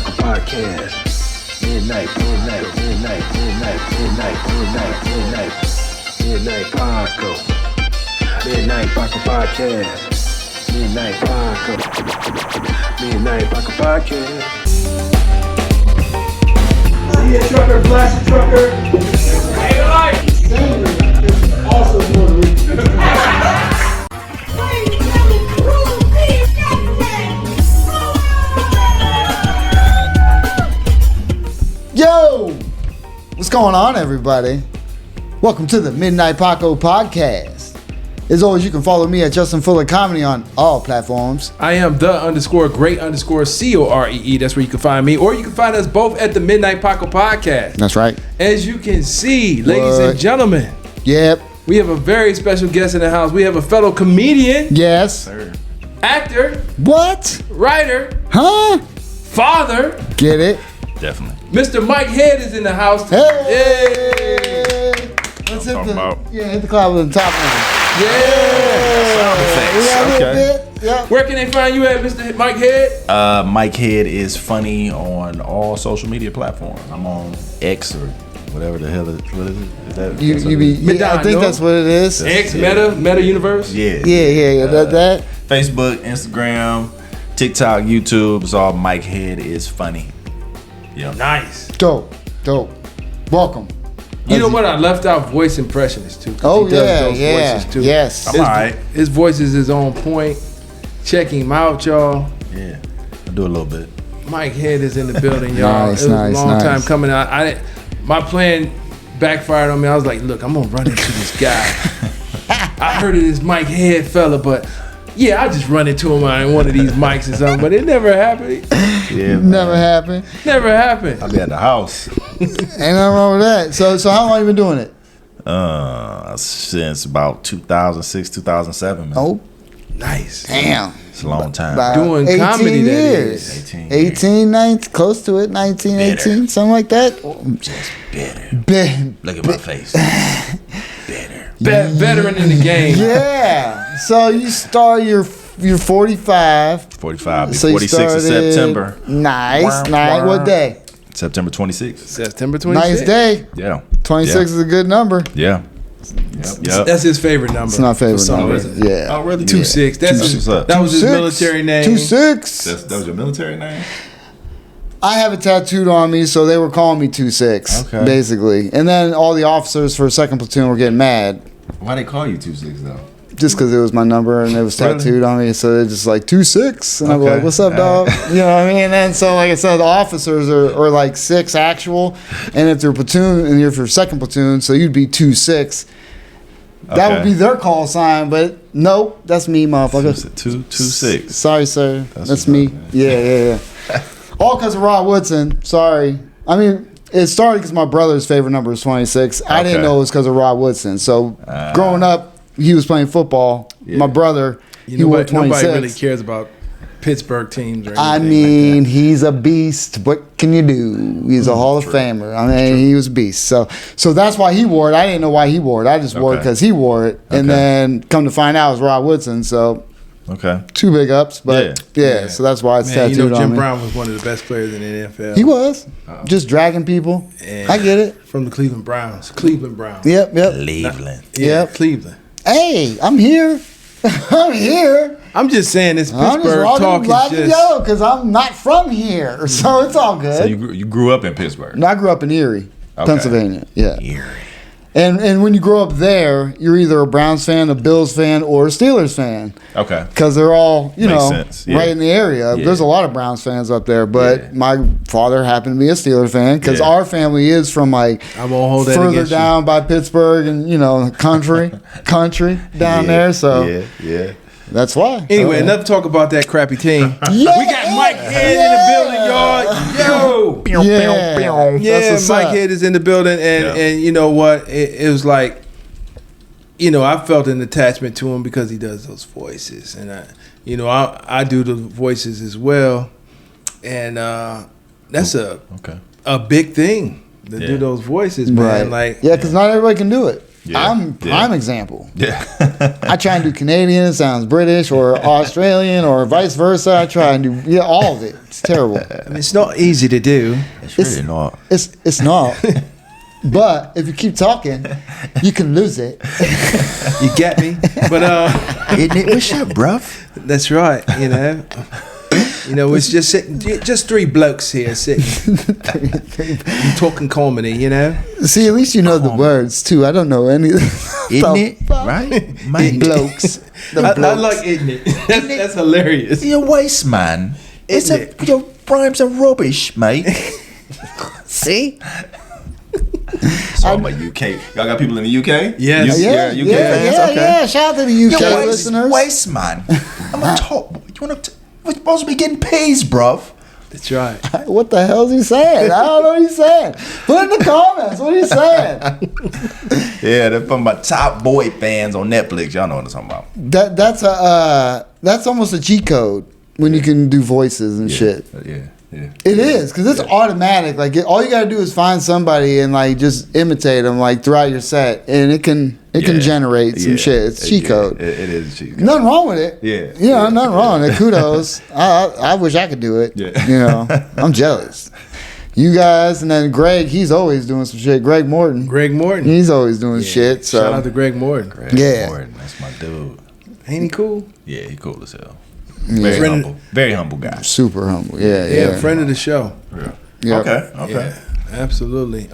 Paco Podcast. Midnight Paco. Midnight Paco Podcast. Midnight Paco Podcast. Yeah, trucker, blast the trucker. Hey, like. Sandra is also Puerto Rican. Yo! What's going on, everybody? Welcome to the Midnight Paco Podcast. As always, you can follow me at Justin Fuller Comedy on all platforms. I am the_great_COREE. That's where you can find me. Or you can find us both at the Midnight Paco Podcast. That's right. As you can see, ladies and gentlemen, Yep. we have a very special guest in the house. We have a fellow comedian, Yes. actor, What? writer, Huh? father. Get it? Definitely. Mr. Mike Head is in the house. Hey! Let's hit talking about? hit the clap with the top one. Yeah. Okay. Yep. Where can they find you at, Mr. Mike Head? Mike Head is funny on all social media platforms. I'm on X or whatever the hell it is. What is it? Is that You be, yeah, I think Madonna. that's what it is. X, Meta Universe? Yeah. Yeah. That. Facebook, Instagram, TikTok, YouTube. It's all Mike Head is funny. Yeah. Nice. Dope. Welcome. You know what? I left out voice impressionists too. 'Cause Oh, he does yeah, those yeah. voices too. Yes. I'm all right. His voice is his own point. Check him out, y'all. Yeah. I do a little bit. Mike Head is in the building, y'all. Nice, it was a long nice. time coming out. My plan backfired on me. I was like, look, I'm gonna run into this guy. I heard of this Mike Head fella, but yeah, I just run into him on one of these mics or something. But it never happened. Yeah. Never happened. Never happened. I'll be at the house. Ain't nothing wrong with that. So how long you been doing it? Since about 2006, 2007, man. Oh, Nice. damn. It's a long time. About Doing 18 comedy, that years. is. 18, 19, close to it. 19, Better. 18, something like that. Just better. Look at my face. Better. Veteran in the game. Yeah. So you start you're 45. 45. So you 46 in started- September. Nice. What day? September 26th. September 26th. Nice day. Yeah. 26 is a good number. Yeah. Yep. That's his favorite number. It's my favorite for some number. reason. Yeah. Oh, really? 26. Yeah. That's What's up? that was his 26. military name. 26. That was your military name? I have it tattooed on me, so they were calling me 26, Okay. basically. And then all the officers for 2nd Platoon were getting mad. Why they call you 26 though? Just because it was my number and it was Really? tattooed on me, so they're just like 26, and I'm Okay. like, "What's up, dog?" You know what I mean? And then so, like I said, the officers are like 6 actual, and if they're platoon and you're for 2nd Platoon, so you'd be 26. That would Okay. be their call sign, but nope, that's me, motherfucker. 226. Sorry, sir, That's that's what's me. up, man. Yeah. All because of Rod Woodson. Sorry. I mean, it started because my brother's favorite number was 26. I didn't Okay. know it was because of Rod Woodson. So growing up, he was playing football. Yeah. My brother, he wore 26. Nobody really cares about Pittsburgh teams or anything. I mean, he's a beast. What can you do? He's a Hall of Famer. I mean, he was a beast. So that's why he wore it. I didn't know why he wore it. I just wore it Okay. because he wore it. And Okay. then come to find out it was Rod Woodson. So Okay. 2 big ups. But yeah, so that's why it's Man, tattooed you know, on Jim me. Brown was one of the best players in the NFL. He was. Just dragging people. And I get it. From the Cleveland Browns. Cleveland Browns. Yep. Cleveland. Yeah, Yep. Cleveland. Hey, I'm here. I'm here. I'm just saying this I'm just Pittsburgh rocking talk black is and just... yellow because I'm not from here. So it's all good. So you grew up in Pittsburgh? No, I grew up in Erie, Okay. Pennsylvania. Yeah. Erie. And when you grow up there, you're either a Browns fan, a Bills fan, or a Steelers fan. Okay. Because they're all, Makes know, sense, yeah. right in the area. Yeah. There's a lot of Browns fans up there, but Yeah. my father happened to be a Steelers fan because Yeah. our family is from like I won't hold that further against you. down by Pittsburgh and, country down there. So Yeah. that's why. Anyway, So, enough talk about that crappy team. Yeah, We got Mike Head in the building, y'all. Yo. Yeah. Yeah, That's what's Mike up. Head is in the building, and you know what? It was like, I felt an attachment to him because he does those voices, and I do the voices as well, and that's a big thing to do those voices, man. Right. Like, yeah, because not everybody can do it. I'm prime example. Yeah. I try and do Canadian, it sounds British, or Australian, or vice versa. I try and do all of it. It's terrible. I mean, it's not easy to do. It's really not. It's not. But if you keep talking, you can lose it. You get me? But Isn't it? What's up, bruv? that's right. It's just three blokes here sitting, talking comedy. See, at least you know the words too. I don't know any. Isn't it? Right? Mate. Blokes. I like isn't it? That's hilarious. Your waste, man. Your rhymes are rubbish, mate. See? So I'm a UK. Y'all got people in the UK? Yes. Yeah, UK fans? Okay. yeah. Shout out to the UK listeners. Waste, man. I'm a top. We're supposed to be getting pays, bruv. That's right. What the hell is he saying? I don't know what he's saying. Put in the comments. What are you saying? Yeah, they're from my top boy fans on Netflix. Y'all know what I'm talking about. That's almost a cheat code when you can do voices and shit. Yeah. It is, because it's automatic. Like all you gotta do is find somebody and like just imitate them like throughout your set, and it can generate some shit. It's cheat code. It is a cheat code. Nothing wrong with it. Yeah. Nothing wrong with it. Kudos. I wish I could do it. Yeah. I'm jealous. You guys, and then Greg, he's always doing some shit. Greg Morton, he's always doing shit. So shout out to Greg Morton. Morton, that's my dude. Ain't he cool? Yeah, he cool as hell. Yeah. Very humble guy. Super humble. Yeah. Friend of the show. Yeah. Okay. Yeah, absolutely.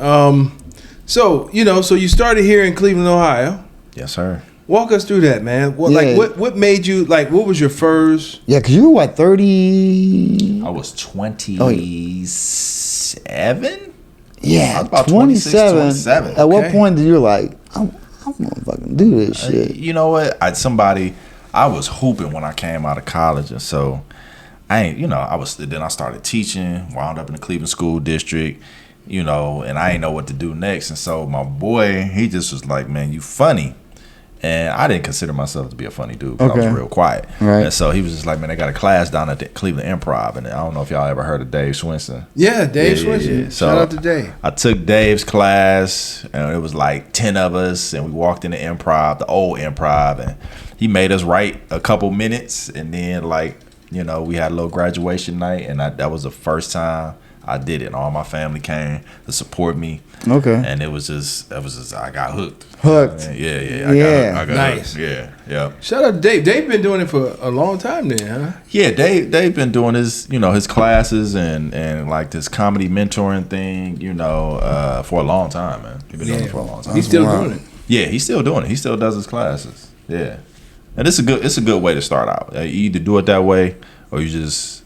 So you started here in Cleveland, Ohio. Yes, sir. Walk us through that, man. What made you what was your first? Yeah, because you were what, 30? I was 27. Yeah, I was about 27. 27. At what point did you like, I'm gonna fucking do this shit? You know what? I was hooping when I came out of college, and so then I started teaching, wound up in the Cleveland School District, and I didn't know what to do next. And so my boy, he just was like, man, you funny. And I didn't consider myself to be a funny dude because I was real quiet. Right. And so he was just like, man, they got a class down at the Cleveland Improv. And I don't know if y'all ever heard of Dave Swinson. Yeah, Dave Swinson. Yeah. So shout out to Dave. I took Dave's class, and it was like 10 of us, and we walked in the improv, the old improv, and he made us write a couple minutes. And then, we had a little graduation night, and that was the first time I did it. And all my family came to support me. Okay. And it was just I got hooked. Yeah. I got nice. hooked. Yeah. Shout out to Dave. Dave's been doing it for a long time then, huh? Yeah, Dave been doing his his classes and like this comedy mentoring thing, for a long time, man. He's been doing it for a long time. He's still doing it. Yeah, he's still doing it. He still does his classes. Yeah. And it's a good way to start out. You either do it that way or you just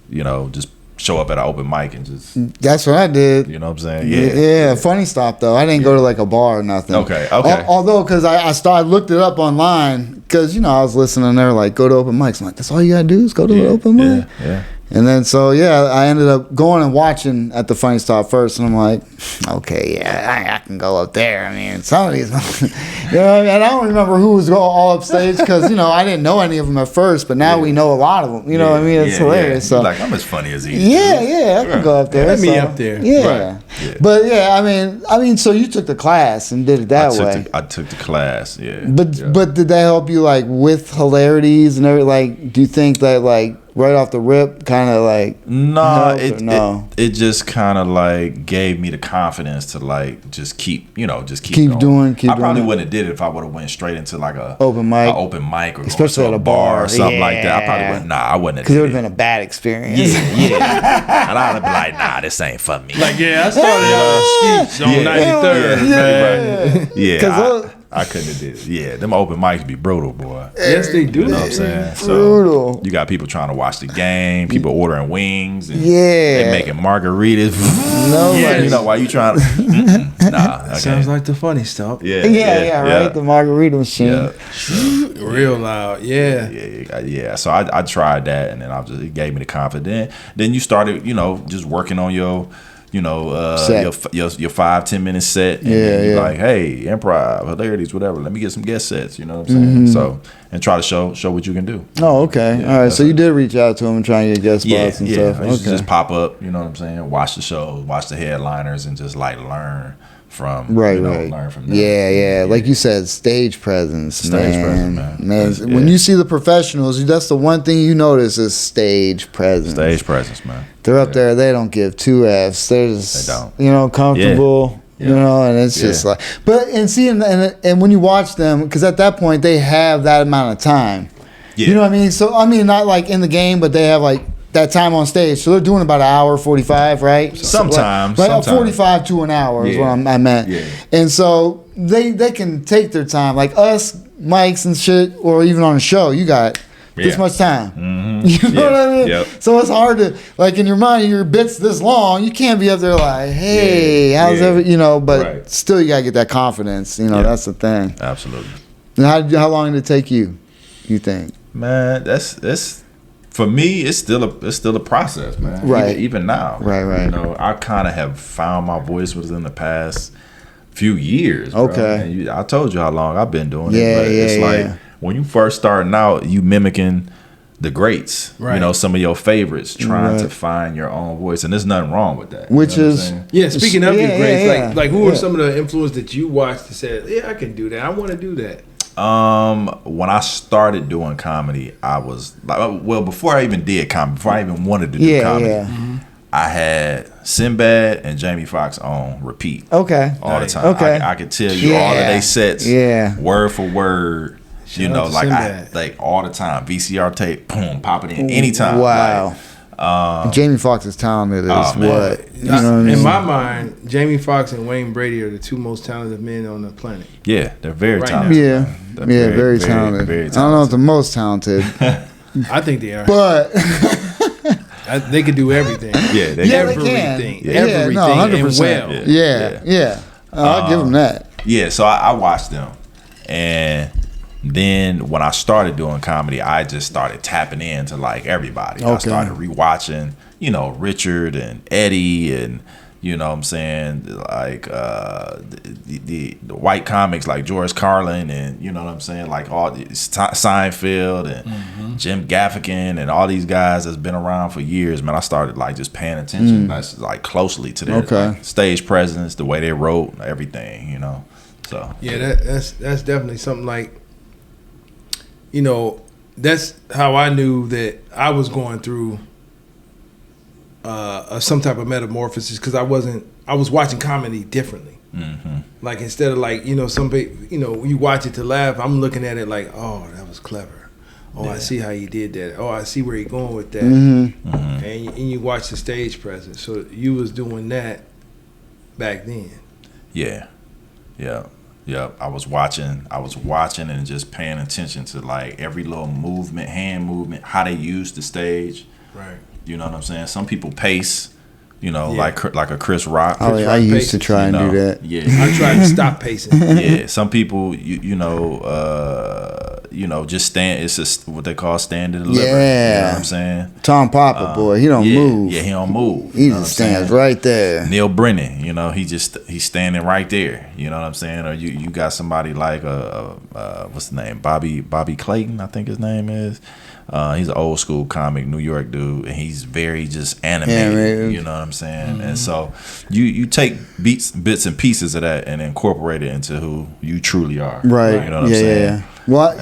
show up at an open mic and just. That's what I did. You know what I'm saying? Yeah. Funny stop though. I didn't go to like a bar or nothing. Okay. Although, because I looked it up online because I was listening. They were like, go to open mics. I'm like, that's all you gotta do is go to an open mic. Yeah. And then I ended up going and watching at the Funny Stop first, and I'm like, okay, I can go up there. I mean, some of these, and I don't remember who was all upstage because I didn't know any of them at first, but now we know a lot of them. You know what I mean? It's hilarious. So like, I'm as funny as he. Yeah, I can go up there. Let me up there. Yeah. Right. Yeah. But I mean, so you took the class and did it that way. I took the class. Yeah. But did that help you like with hilarities and everything? Like, do you think that like right off the rip kind of like no, it just kind of like gave me the confidence to like just keep going. I probably wouldn't have did it if I would have went straight into like a open mic or especially at a bar or something like that. I probably wouldn't. I wouldn't have, because it would have been a bad experience. Yeah. And I'd have been like, nah, this ain't for me. Like, I started Skeets on 93rd. Yeah. I couldn't have did it. Yeah, them open mics be brutal, boy. Yes, they do. You know what I'm saying? Brutal. So you got people trying to watch the game, people ordering wings, and they making margaritas. Nobody. Why you trying to? Nah, sounds like the funny stuff. Yeah, right. The margarita machine. Yeah. Real loud. Yeah. So I tried that, and then it gave me the confidence. Then you started, just working on your. Your 5-10 minute set, and then you're like, hey, improv, hilarities, whatever. Let me get some guest sets. You know what I'm saying? So and try to show what you can do. Oh, okay, all right. So you did reach out to him and try and get guest spots and stuff. I used to just pop up. You know what I'm saying? Watch the show, watch the headliners, and just like learn from. Right, you know, right. Learn from them. Yeah. Like you said, stage presence. Stage presence, man. Yeah. When you see the professionals, that's the one thing you notice is stage presence. Stage presence, man. They're up there. They don't give two F's. They're just, They don't. you know, comfortable. Yeah. You know, and it's just like, and when you watch them, because at that point they have that amount of time. Yeah. You know what I mean? So I mean, not like in the game, but they have like that time on stage. So they're doing about an hour 45, right? Sometimes. Like 45 to an hour is what I meant. Yeah. And so they can take their time. Like us, mics and shit, or even on a show, you got this much time. Mm-hmm. You know what I mean? Yep. So it's hard to, like, in your mind, your bit's this long, you can't be up there like, hey, how's you know, but still you got to get that confidence. You know, that's the thing. Absolutely. And how long did it take you think? Man, that's for me. It's still a process, man. Right. Even now. Right. You know, I kind of have found my voice within the past few years. Bro. Okay. And I told you how long I've been doing it. Yeah, But it's like when you first starting out, you mimicking the greats. Right. You know, some of your favorites, trying to find your own voice, and there's nothing wrong with that. Which you know is what I'm saying? Yeah, speaking of your greats, like who are Yeah. some of the influences that you watched that said, yeah, I can do that. I want to do that. When I started doing comedy, I was like, well, before I even did comedy, before I even wanted to do comedy, I had Sinbad and Jamie Foxx on repeat. Okay. All the time. Okay. I could tell you all of their sets, word for word. Shout you know, out to like Sinbad. like all the time. VCR tape, boom, pop it in anytime. Wow. Like, Jamie Foxx is talented as man. what? You know what I mean? In my mind, Jamie Foxx and Wayne Brady are the two most talented men on the planet. yeah, they're very Right talented. Yeah. man. They're Very talented. Very I don't know if the most talented, I think they are. but They could do everything. Yeah, they Yeah, they everything. can. Everything. Yeah, no, and 100%. well. yeah. I'll give them that. Yeah, so I watched them, and then when I started doing comedy, I just started tapping into like everybody. I started rewatching, you know, Richard and Eddie, and you know what I'm saying, like the white comics like George Carlin, and you know what I'm saying, like all Seinfeld and Jim Gaffigan and all these guys that's been around for years. Man, I started like just paying attention, that's like closely to their like, stage presence, the way they wrote, everything, you know. So Yeah, that's definitely something like, you know, that's how I knew that I was going through some type of metamorphosis, because I was watching comedy differently. Like instead of like, you know, you watch it to laugh, I'm looking at it like, oh, that was clever. Oh, I see how you did that. Oh, I see where you're going with that. And you watch the stage presence. So you was doing that back then. Yeah. I was watching and just paying attention to like every little movement, hand movement, how they use the stage. Right. You know what I'm saying? Some people pace, you know, like a Chris Rock. Oh, yeah, I used to try and do that. Yeah. I tried to stop pacing. Yeah. Some people, you know, just stand. It's just what they call stand and deliver. Yeah. You know what I'm saying? Tom Papa, boy, he don't move. Yeah, he don't move. He You know what I'm just stands saying? right there. Neil Brennan, you know, he's standing right there. You know what I'm saying? Or you got somebody like what's the name? Bobby Clayton, I think his name is. He's an old school comic, New York dude, and he's very just animated. You know what I'm saying? And so you take bits and pieces of that and incorporate it into who you truly are. Right. You know what I'm saying? Yeah. Well,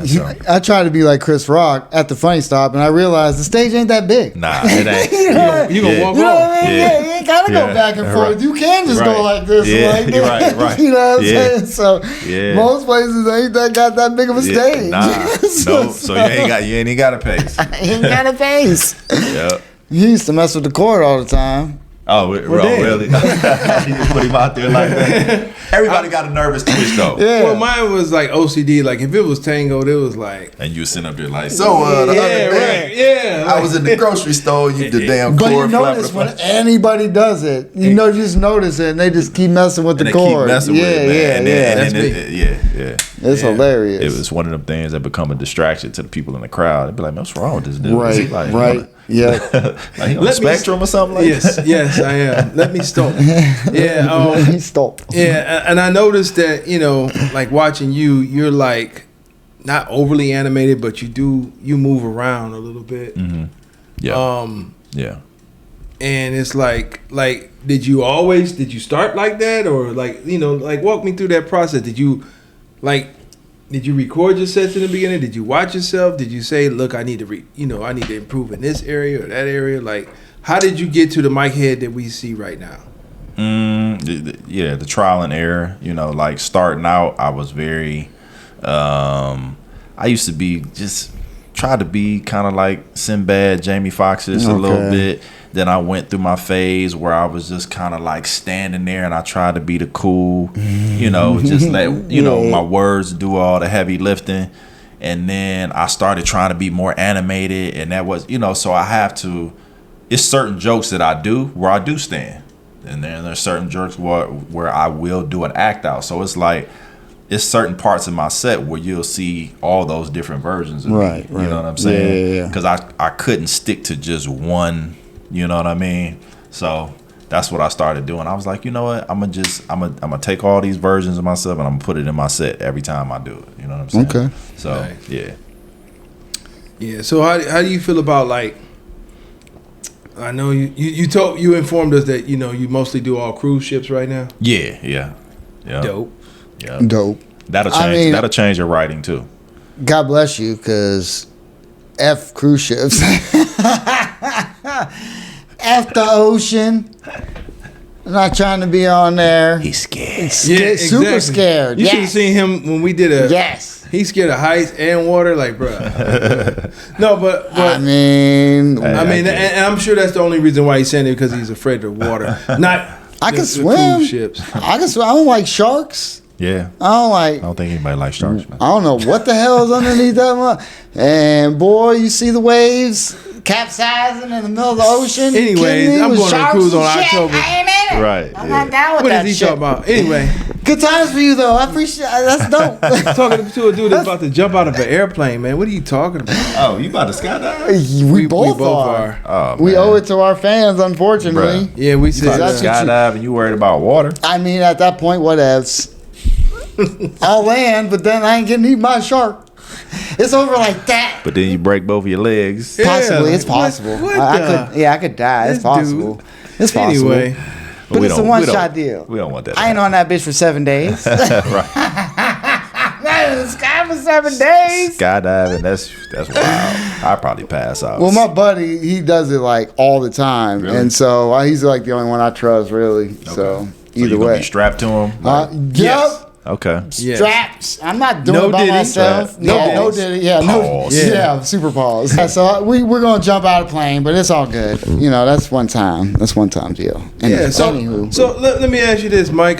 I try to be like Chris Rock at the Funny Stop, and I realized the stage ain't that big. Nah, it ain't. You gonna walk You know off. what I mean? Yeah, you ain't gotta go back and forth. Right. You can just go like this. Yeah, Like that. right. You know what I'm Yeah. saying? So most places ain't got that big of a stage. So you ain't even got a pace. ain't got a pace. Yep. He used to mess with the cord all the time. Oh, really? You just put him out there like that. Everybody got a nervous twitch though. Yeah. Well, mine was like OCD. Like if it was tango, it was like. And you sitting up there like, the other day, I was in the grocery store. You the damn But cord you notice when anybody does it, you just notice it, and they just keep messing with the cord. Keep messing with it, man. It's hilarious. It was one of them things that become a distraction to the people in the crowd. They'd be like, "What's wrong with this dude? Is he like, Right. Yeah. like he on the spectrum or something like that?" Yes, I am. Let me stop. Yeah. He stopped. Yeah, and I noticed that, you know, like watching you're like not overly animated, but you move around a little bit. Yeah. Yeah. and it's like did you start like that, or like, you know, like walk me through that process? Did you record your sets in the beginning? Did you watch yourself? Did you say, look, I need to I need to improve in this area or that area? Like, how did you get to the mic head that we see right now? The trial and error. You know, like starting out, I was very. I used to be try to be kind of like Sinbad, Jamie Foxx-ish a little bit. Then I went through my phase where I was just kind of like standing there and I tried to be the cool, you know, just let, you know, my words do all the heavy lifting. And then I started trying to be more animated, and that was, you know, so I have to, it's certain jokes that I do where I do stand. And then there's certain jokes where I will do an act out. So it's like, it's certain parts of my set where you'll see all those different versions of me. You know what I'm saying? Because I couldn't stick to just one, you know what I mean? So that's what I started doing. I was like, you know what? I'm gonna take all these versions of myself and I'm gonna put it in my set every time I do it. You know what I'm saying? Okay. So Nice. yeah. Yeah. So how do you feel about, like, I know you informed us that, you know, you mostly do all cruise ships right now. Yeah. Dope. Yeah. Dope. That'll change. That'll change your writing too. God bless you, because F cruise ships. F the ocean. I'm not trying to be on there. He's scared. Super scared. You should have seen him when we did He's scared of heights and water, like, bro. No, but I mean, and I'm sure that's the only reason why he's saying it, because he's afraid of water. Not I can the swim. cruise ships. I can swim. I don't like sharks. Yeah. I don't think anybody likes sharks, man. I don't know what the hell is underneath that one. And boy, you see the waves capsizing in the middle of the ocean. Anyways, I'm going on a cruise on October. I ain't in it. Right. I'm not down with What that is he shit. talking about? Anyway, Good times for you though. I appreciate. That's dope. talking to a dude that's about to jump out of an airplane, man. What are you talking about? Oh, you about to skydive? we both are. Oh, We man. owe it to our fans, unfortunately. Bruh. Yeah, we You said about to That's what you- skydive and you worried about water? I mean, at that point, whatevs. I'll land, but then I ain't getting eaten by a shark. It's over like that. But then you break both of your legs. Yeah, Possibly, it's what- possible. what I the- could, I could die. It's This possible. dude. It's possible. Anyway, but We it's a don't- one we don't- shot deal. We don't want that. I ain't on that bitch for 7 days. Right. That is the sky for 7 days. Skydiving, that's wild. I'd probably pass out. Well, my buddy, he does it like all the time, Really? and so he's like the only one I trust, really. So So either you gonna way, be strapped to him? yep. Okay. yes. Straps. I'm not doing No it by diddy. myself. No No diddy. diddy. Yeah, no. Pause. Yeah, super pause. Yeah, so we're gonna jump out of plane, but it's all good. You know, that's one time. That's one time deal. Yeah. So, anywho. let me ask you this, Mike.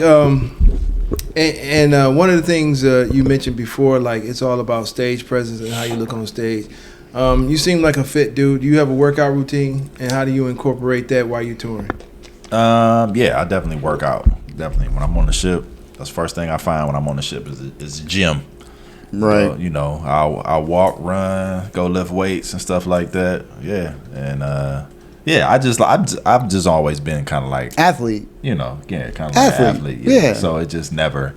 And one of the things you mentioned before, like, it's all about stage presence and how you look on stage. You seem like a fit dude. Do you have a workout routine, and how do you incorporate that while you're touring? Yeah, I definitely work out. Definitely when I'm on the ship. That's the first thing I find when I'm on the ship is the gym. Right. You know, I'll walk, run, go lift weights and stuff like that. Yeah, and yeah, I've just always been kind of like, Athlete. you know, yeah, kind of like an athlete. Yeah. So it just never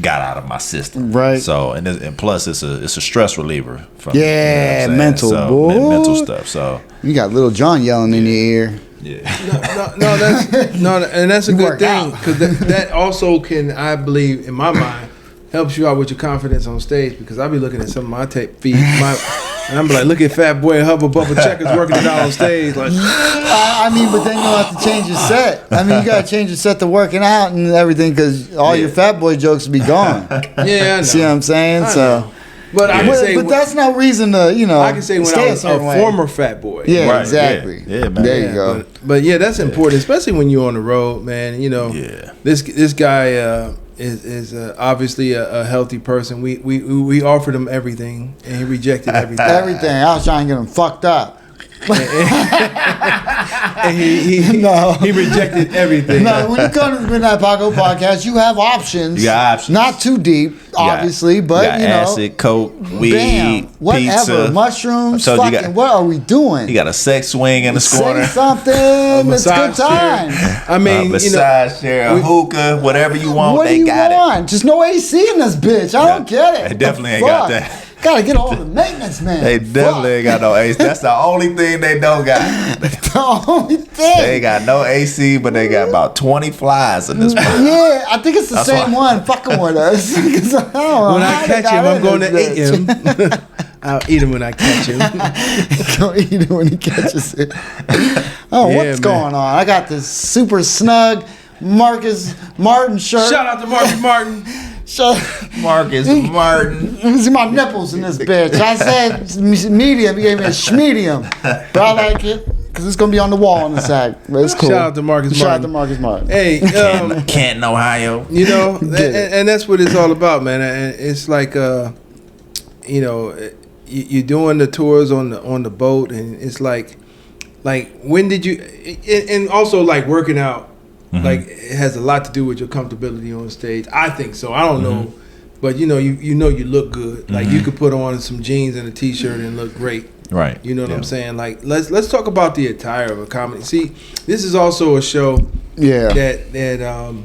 got out of my system. Right. So and plus it's a stress reliever. From, Yeah, what I'm saying? mental, so, boy. mental stuff. So You got Little John yelling in your ear. yeah. And that's a You good work thing, out. because that also can, I believe, in my mind, helps you out with your confidence on stage. Because I be looking at some of my feed, and I'm like, look at Fat Boy Hubba Bubba Checkers working it out on stage, like. I mean, but then you'll have to change your set. I mean, you got to change your set to working out and everything, because all your Fat Boy jokes will be gone. Yeah, I know. See what I'm saying? I So, know. But I can say, but that's no reason to, you know, I can say when stay I was a certain way. former Fat Boy. Yeah, Right, exactly. yeah, man. There you Yeah, go. But yeah, that's important, especially when you're on the road, man. You know, Yeah. this guy is obviously a healthy person. We offered him everything, and he rejected everything. Everything. I was trying to get him fucked up. And he rejected everything. No, when you come to the Midnight Paco Podcast, you have options. You got options. Not too deep, obviously, but you you know, acid, coke, weed, bam, whatever, pizza. mushrooms, I told you fucking. What are we doing? You got a sex swing in the Say corner. something. It's good massage chair. times. I mean, you know, Massage chair, a hookah, whatever you want, What do they you got want? Just no AC in this bitch. I don't get it. They definitely What ain't the got fuck? that. Gotta get all the maintenance, man. They definitely ain't got no AC. That's the only thing they don't got. The only thing. They ain't got no AC, but they got about 20 flies in this place. Yeah, I think it's the same one fucking with us. When I catch him, I'm going to eat him. I'll eat him when I catch him. Go eat him when he catches it. Oh, Yeah, what's going on? I got this super snug Marcus Martin shirt. Shout out to Marcus Martin. Marcus Martin. Let me see my nipples in this bitch. I said medium. He gave me a schmedium. But I like it because it's going to be on the wall in a sec. But it's cool. Shout out to Marcus Shout out Martin. to Marcus Martin. Hey, Canton, Ohio. you know, and that's what it's all about, man. And it's like, you know, you're doing the tours on the boat, and it's like when did you? And also like working out. Mm-hmm. Like it has a lot to do with your comfortability on stage. I think so. I don't know, but you know you look good. Like you could put on some jeans and a t-shirt and look great. Right. You know what I'm saying? Like let's talk about the attire of a comedy. See, this is also a show that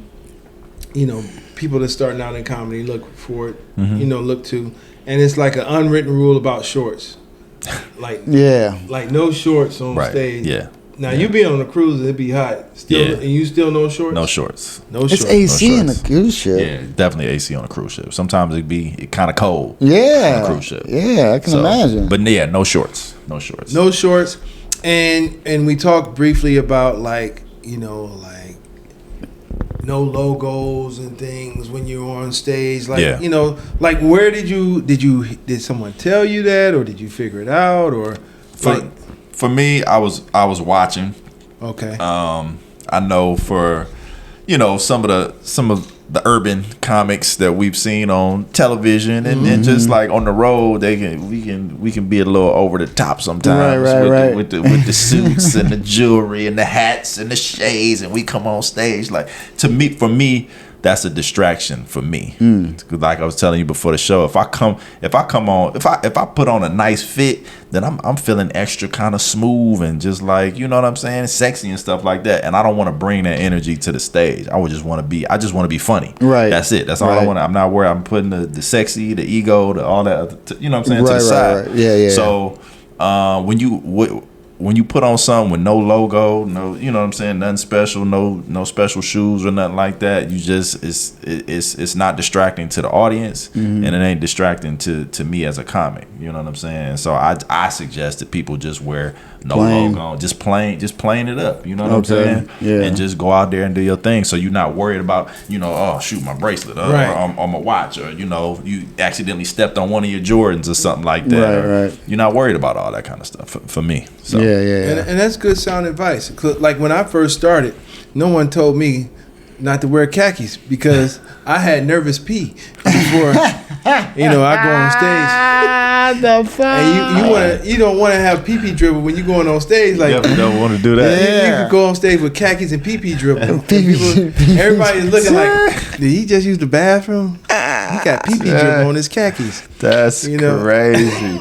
you know, people that starting out in comedy look for it. You know, look to, and it's like an unwritten rule about shorts. Like like no shorts on stage. Yeah. Now you be on a cruise and it be hot. Still, and you still no shorts. No shorts. No It's shorts. AC No in the shorts. cruise ship. Yeah, definitely AC on a cruise ship. Sometimes it kind of cold. Yeah. On a cruise ship. Yeah, I can imagine. But yeah, no shorts. No shorts. No shorts. And we talked briefly about like, you know, like no logos and things when you're on stage. Like, you know, like where did someone tell you that, or did you figure it out, or For me, I was watching. Okay. I know for, you know, some of the urban comics that we've seen on television and just like on the road, we can be a little over the top sometimes with the suits and the jewelry and the hats and the shades, and we come on stage like, for me that's a distraction for me. Like I was telling you before the show, if I put on a nice fit, then I'm feeling extra kind of smooth and just like, you know what I'm saying, sexy and stuff like that. And I don't want to bring that energy to the stage. I just want to be funny. Right. That's it. That's all I want. I'm not worried. I'm putting the sexy, the ego, all that, you know what I'm saying, to the side. Right. Yeah. So when you put on something with no logo, no, you know what I'm saying, nothing special, no special shoes or nothing like that, you just it's not distracting to the audience, and it ain't distracting to me as a comic. You know what I'm saying? So I suggest that people just wear no logo, just plain it up. You know what I'm saying? Yeah. And just go out there and do your thing. So you're not worried about, you know, oh shoot, my bracelet, or my watch, or you know, you accidentally stepped on one of your Jordans or something like that. Right. You're not worried about all that kind of stuff for me. So. Yeah. And that's good sound advice. 'Cause, like when I first started, no one told me not to wear khakis because I had nervous pee before, you know, I go on stage. The fuck? And you don't want to have pee dribble when you're going on stage. Like, Definitely don't want to do that. you could go on stage with khakis and pee dribble. Everybody's looking like, did he just use the bathroom? He got pee dribble on his khakis. That's crazy.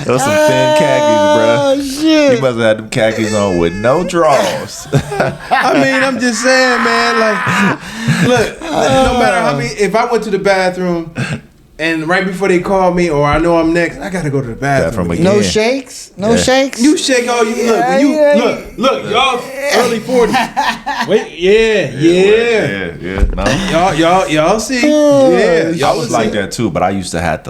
Those some thin khakis, bro. Oh shit! You must have had them khakis on with no drawers. I mean, I'm just saying, man. Like, look, no matter how many, if I went to the bathroom and right before they call me, or I know I'm next, I gotta go to the bathroom. No shakes? No shakes? You shake all you look, y'all early 40s. Wait, yeah. No. Y'all see? Yeah. I was like that too, but I used to have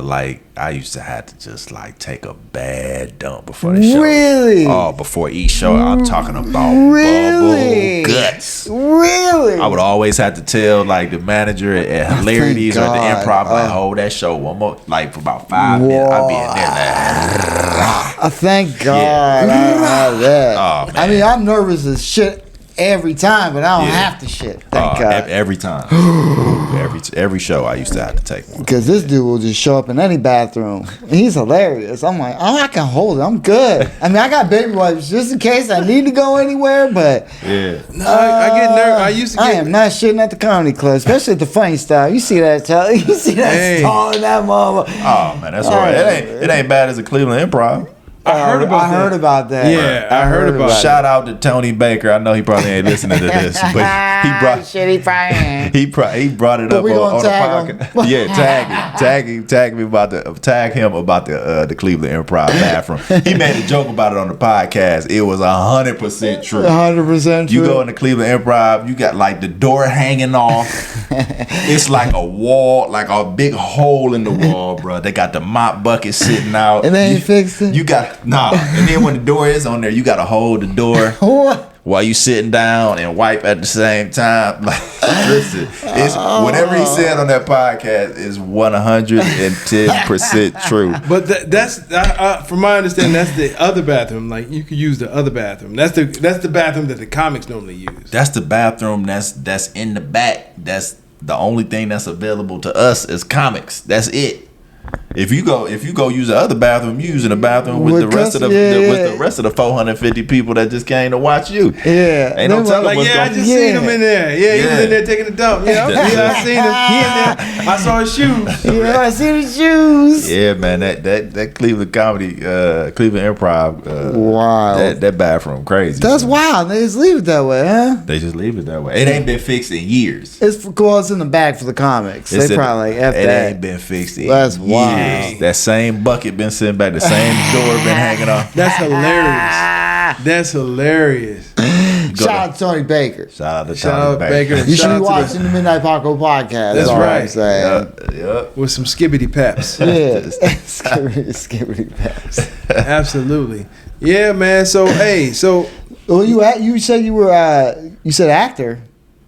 to just like take a bad dump before the show. Really? Oh, before each show, I'm talking about Really? bubble guts. Really? I would always have to tell like the manager at Hilarities or the Improv, like, hold that show one more, like for about 5 minutes. I'd be in there like, thank God I don't have that. Oh, man. I mean, I'm nervous as shit every time, but I don't have to shit. Thank God. every time. every show I used to have to take one. Because this dude will just show up in any bathroom. He's hilarious. I'm like, oh, I can hold it. I'm good. I mean, I got baby wipes just in case I need to go anywhere, but Yeah. No, I get nervous. I am not shitting at the comedy club, especially at the funny style. You see that stall in that mama. Oh man, that's all right. It ain't bad as a Cleveland Improv. I heard about I heard about that. Yeah, I heard about it. Shout out to Tony Baker. I know he probably ain't listening to this, but he brought he brought it up we gonna on the tag podcast. Yeah, tag me about the Cleveland Improv bathroom. He made a joke about it on the podcast. It was 100% true. 100% true. You go in the Cleveland Improv, you got like the door hanging off. It's like a wall, like a big hole in the wall, bro. They got the mop bucket sitting out. And they ain't fixed it? You got and then when the door is on there, you gotta hold the door while you sitting down and wipe at the same time. Like, listen, it's whatever he said on that podcast is 110% true. But that's from my understanding, that's the other bathroom. Like you could use the other bathroom. That's the bathroom that the comics normally use. That's the bathroom that's in the back. That's the only thing that's available to us as comics. That's it. If you go use the other bathroom, you using the bathroom with the rest of the 450 people that just came to watch you. Yeah, ain't no telling like what's I going. just seen him in there. Yeah, he was in there taking a dump. Yeah, I seen him. He in there. I saw his shoes. Yeah, I see the shoes. Yeah, man, that Cleveland comedy, Cleveland Improv. Wow, that bathroom crazy. That's man. wild. They just leave it that way, huh? They just leave it that way. It ain't been fixed in years. It's in the back for the comics. They probably like F it that. ain't been fixed in That's years. wild. That same bucket been sitting back. The same door been hanging off. That's hilarious. That's hilarious. Shout out to Tony Baker. Shout out to Shout Tony out Baker. Baker. You Shout should out be to watching the Midnight Paco podcast. That's all right. I'm saying. Yep. with some skibbity peps. Yeah, skibbity paps. Absolutely. Yeah, man. So Well, you said you were you said actor.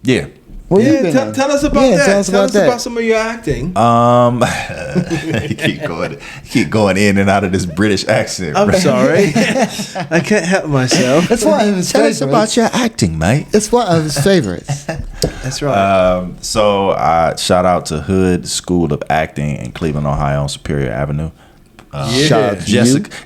Yeah. Where you yeah, been at? tell us about Yeah, that. tell us about that. about some of your acting. You keep going in and out of this British accent. I'm bro. sorry. I can't help myself. That's one of his Tell us favorites. about your acting, mate. It's one of his favorites. That's right. So I shout out to Hood School of Acting in Cleveland, Ohio, on Superior Avenue. Shout out to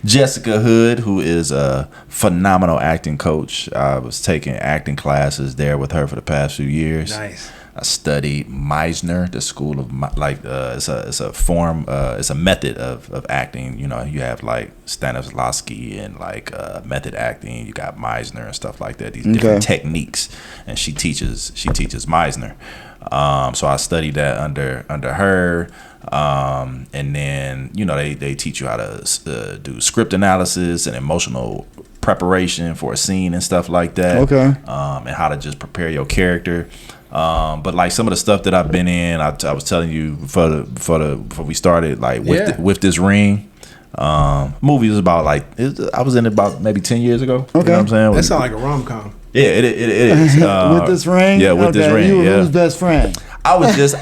Jessica Hood, who is a phenomenal acting coach. I was taking acting classes there with her for the past few years. Nice. I studied Meisner, the school of it's a form, it's a method of acting. You know, you have like Stanislavski and like method acting. You got Meisner and stuff like that. These different techniques, and she teaches Meisner. So I studied that under her. And then, you know, they teach you how to do script analysis and emotional preparation for a scene and stuff like that. Okay. And how to just prepare your character. But like some of the stuff that I've been in, I was telling you before we started, like with this ring. Movie was about I was in it about maybe 10 years ago. Okay. You know what I'm saying? That sounds like a rom-com. Yeah, it is. With this ring? Yeah, with this ring. You were yeah. who's best friend? I was just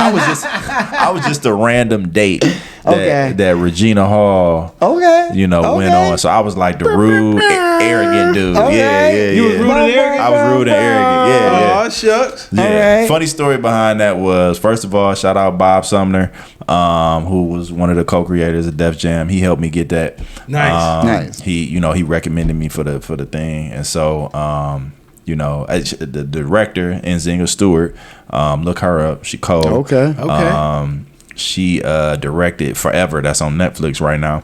a random date that Regina Hall, Okay. went on. So I was like the rude, arrogant dude. Okay. Yeah. You was rude and arrogant? I was rude and arrogant. Yeah. Oh, shucks. Yeah. All right. Funny story behind that was, first of all, shout out Bob Sumner, who was one of the co-creators of Def Jam. He helped me get that. Nice. Nice. He recommended me for the thing, and so the director, Nzinga Stewart, look her up. She cold. Okay. She directed Forever. That's on Netflix right now.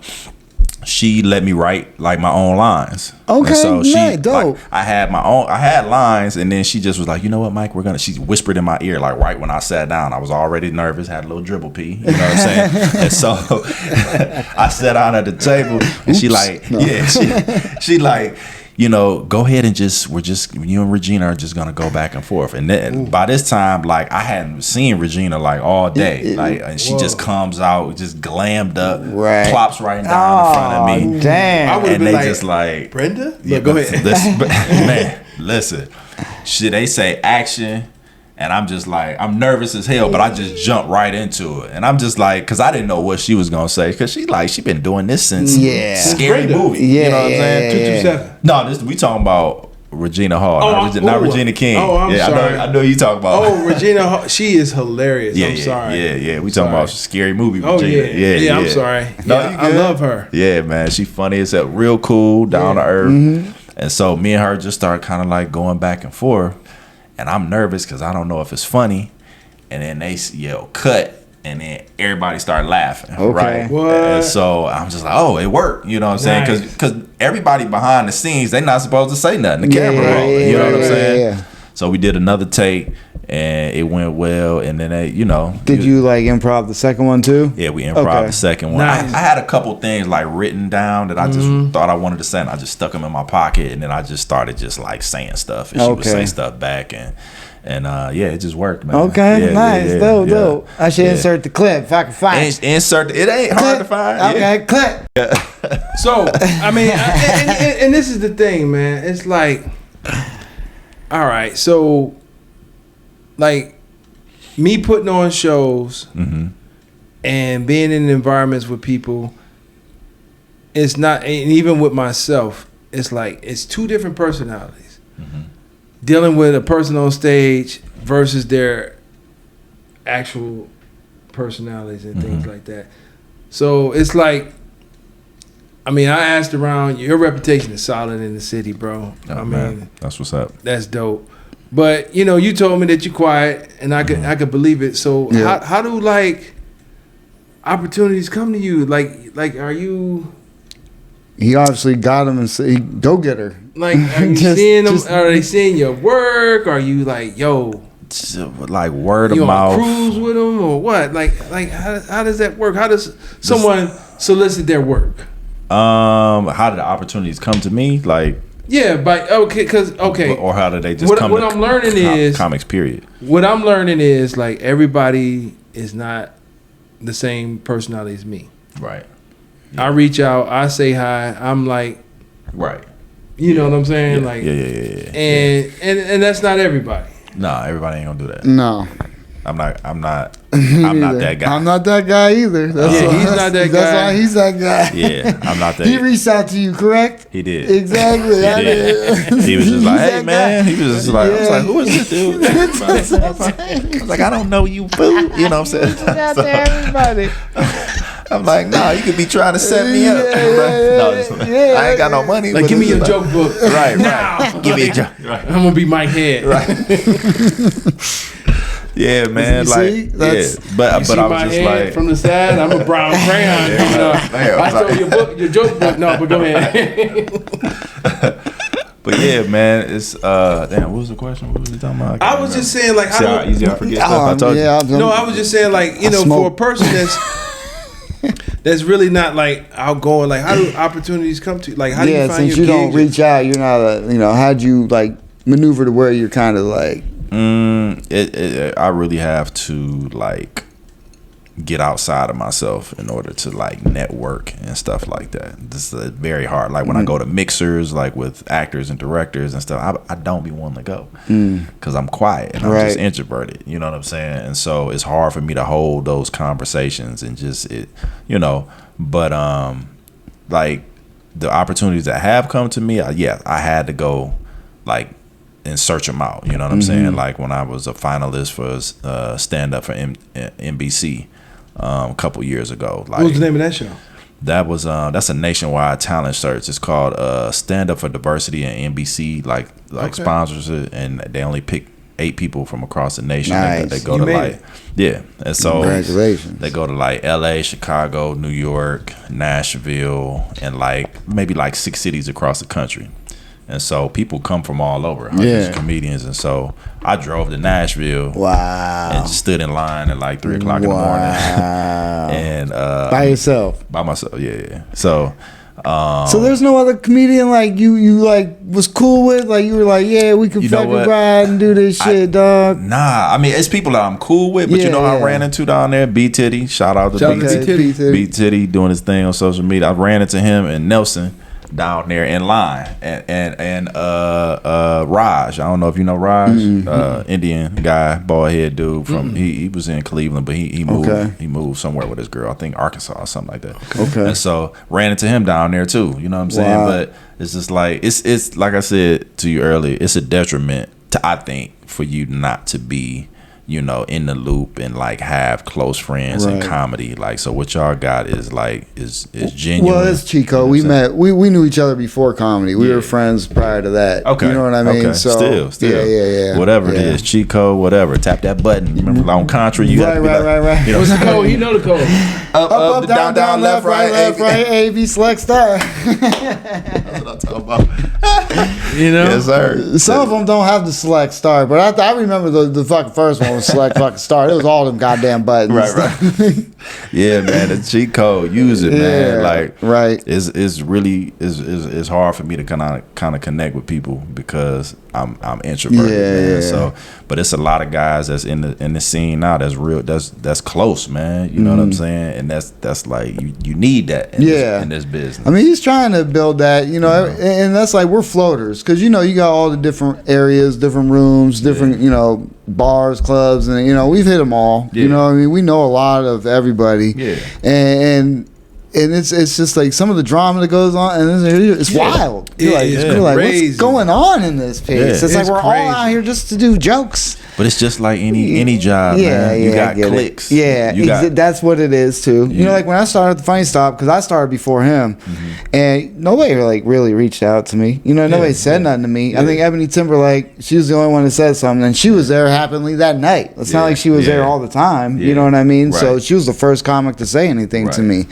She let me write like my own lines. Okay, And so nice, dope. I had lines, and then she just was like, you know what, Mike, she whispered in my ear, like right when I sat down. I was already nervous, had a little dribble pee, you know what I'm saying? And so I sat down at the table, and she like, go ahead and you and Regina are just gonna go back and forth. And then by this time, like I hadn't seen Regina like all day, and she just comes out just glammed up, Right. plops right down in front of me. Damn. I would've And been they like, just like, Brenda? yeah, Go ahead. Listen, shit, they say action. And I'm just like, I'm nervous as hell, but I just jump right into it. And I'm just like, because I didn't know what she was going to say. Because she been doing this since Scary Brenda. Movie. Yeah, you know what I'm saying? 227. No, we talking about Regina Hall, not Regina King. Oh, I'm sorry. I know you talking about. Oh, Regina Hall. She is hilarious. I'm sorry. Yeah. We talking about Scary Movie Regina. Oh, yeah. I'm sorry. No, Yeah, you I good. love her. Yeah, man. She funny as hell. Real cool, down to earth. Mm-hmm. And so me and her just started kind of like going back and forth. And I'm nervous because I don't know if it's funny. And then they yell, cut. and then everybody started laughing. Okay. Right. What? And so I'm just like, oh, it worked. You know what I'm saying? Nice. Because everybody behind the scenes, they not supposed to say nothing. The camera rolling. You know what I'm saying? Yeah. So we did another take, and it went well. And then they, Did you like improv the second one too? Yeah, we improv the second one. Nice. I had a couple things like written down that I just thought I wanted to say, and I just stuck them in my pocket, and then I just started just like saying stuff, and she would say stuff back, and yeah, it just worked, man. Okay, Yeah, nice, yeah, dope, yeah. dope. I should insert the clip if I can find it. Insert it ain't hard to find. Okay, clip. So I mean, and this is the thing, man. It's like, all right, so like me putting on shows and being in environments with people, it's not, and even with myself, it's like it's two different personalities. Dealing with a person on stage versus their actual personalities and things like that. So it's like, I mean, I asked around, your reputation is solid in the city, bro. Oh, I man, mean, that's what's up. that's dope. But you told me that you're quiet, and I could believe it. So how do like opportunities come to you? Like are you? He obviously got him and said, "Go get her." Like, are you seeing them? Are they seeing your work? Are you like, yo, Like word of you mouth. on cruise with them or what? Like how does that work? How does someone solicit their work? How did the opportunities come to me? Like, Yeah, but okay. or how did they just What come? what to I'm learning is comics. Period. What I'm learning is like everybody is not the same personality as me. Right. I reach out, I say hi. I'm like, Right. you know what I'm saying? Yeah. Like, Yeah. And that's not everybody. Nah, everybody ain't gonna do that. No, I'm not Me not neither. that guy. I'm not that guy either. That's Yeah, why- he's not that That's guy. why he's that guy. Yeah, I'm not that. He reached out to you, correct? He did. Exactly. He I did. did. He was just like, He's hey that man. guy. He was just like, I was like, who is this dude? I was like, I don't know you, boo. You know what I'm saying? Out to everybody. I'm like, nah, you could be trying to set me up. Yeah, I ain't got no money. Like, but give me it's your like- joke book. Right, now. right. Give me a joke. Right. I'm gonna be Mike Head. Yeah, man. You like, see? That's- yeah. But You see I was my just head like, from the side. I'm a brown crayon. man, I stole your book, your joke book. No, but go ahead. but yeah, man. It's damn. What was the question? What was you talking about? I was just saying, like, See how easy I forget stuff. I told you. Yeah, I was just saying, like, for a smoke. person that's really not like outgoing. Like, how do opportunities come to you? Like, how do you find since your you don't gigs? reach out, you're not how'd you like maneuver to where you're kind of like I really have to like get outside of myself in order to like network and stuff like that. This is very hard. Like when I go to mixers, like with actors and directors and stuff, I don't be wanting to go because I'm quiet and I'm just introverted. You know what I'm saying? And so it's hard for me to hold those conversations and just But like the opportunities that have come to me, I had to go like and search them out. You know what I'm saying? Like when I was a finalist for stand up for NBC a couple years ago. Like, What was the name of that show? That was that's a nationwide talent search. It's called Stand Up for Diversity, and NBC like sponsors it, and they only pick 8 people from across the nation. Nice. They go You to made like it. and so Congratulations. they go to like LA, Chicago, New York, Nashville, and like maybe like 6 cities across the country. And so people come from all over, hundreds of comedians. And so I drove to Nashville. Wow. And just stood in line at like 3 o'clock in the morning. And by yourself. By myself, yeah. So So there's no other comedian like you like was cool with? Like you were like, yeah, we could You know fucking what? ride and do this shit, dog. Nah, I mean it's people that I'm cool with, but you know who I ran into down there? B Titty. Shout out to Shout B out to Titty. B-Titty. B Titty doing his thing on social media. I ran into him and Nelson down there in line, and Raj. I don't know if you know Raj, Indian guy, bald head dude from he was in Cleveland, but he moved he moved somewhere with his girl, I think Arkansas or something like that. Okay. And so ran into him down there too. You know what I'm saying? Wow. But it's just like it's like I said to you earlier, it's a detriment to, I think, for you not to be you know, in the loop and like have close friends in comedy. Like, so what y'all got is like is genuine. Well, it's Chico. We met. We knew each other before comedy. We were friends prior to that. Okay, you know what I mean. Okay. So still, yeah. Whatever it is, Chico, whatever. Tap that button. Remember, on country, you got to be right. You know, What's the code? You know the code. up, down, left, right, A, B, select, start. That's what I'm talking about. You know, Yes, sir. Some of them don't have the select start, but I remember the fucking first one was select fucking start. It was all them goddamn buttons. Right. Yeah, man, the cheat code. Use it, man. Like, it's really is hard for me to kind of connect with people because I'm introverted, man. So, but it's a lot of guys that's in the scene now that's real. That's close, man. You know what I'm saying? And that's like you need that. In this business. I mean, he's trying to build that, you know, and that's like we're floaters because you know you got all the different areas, different rooms, different you know bars, clubs, and you know we've hit them all. You know, I mean, we know a lot of everybody. Yeah, and it's just like some of the drama that goes on, and it's wild. You're like, what's going on in this piece? It's like we're all out here just to do jokes. But it's just like any job, man. You got clicks. That's what it is too. You know, like when I started at the Funny Stop, because I started before him, and nobody like really reached out to me. You know, nobody said nothing to me. I think Ebony Timberlake, she was the only one that said something, and she was there happily that night. It's not like she was there all the time. You know what I mean? Right. So she was the first comic to say anything to me.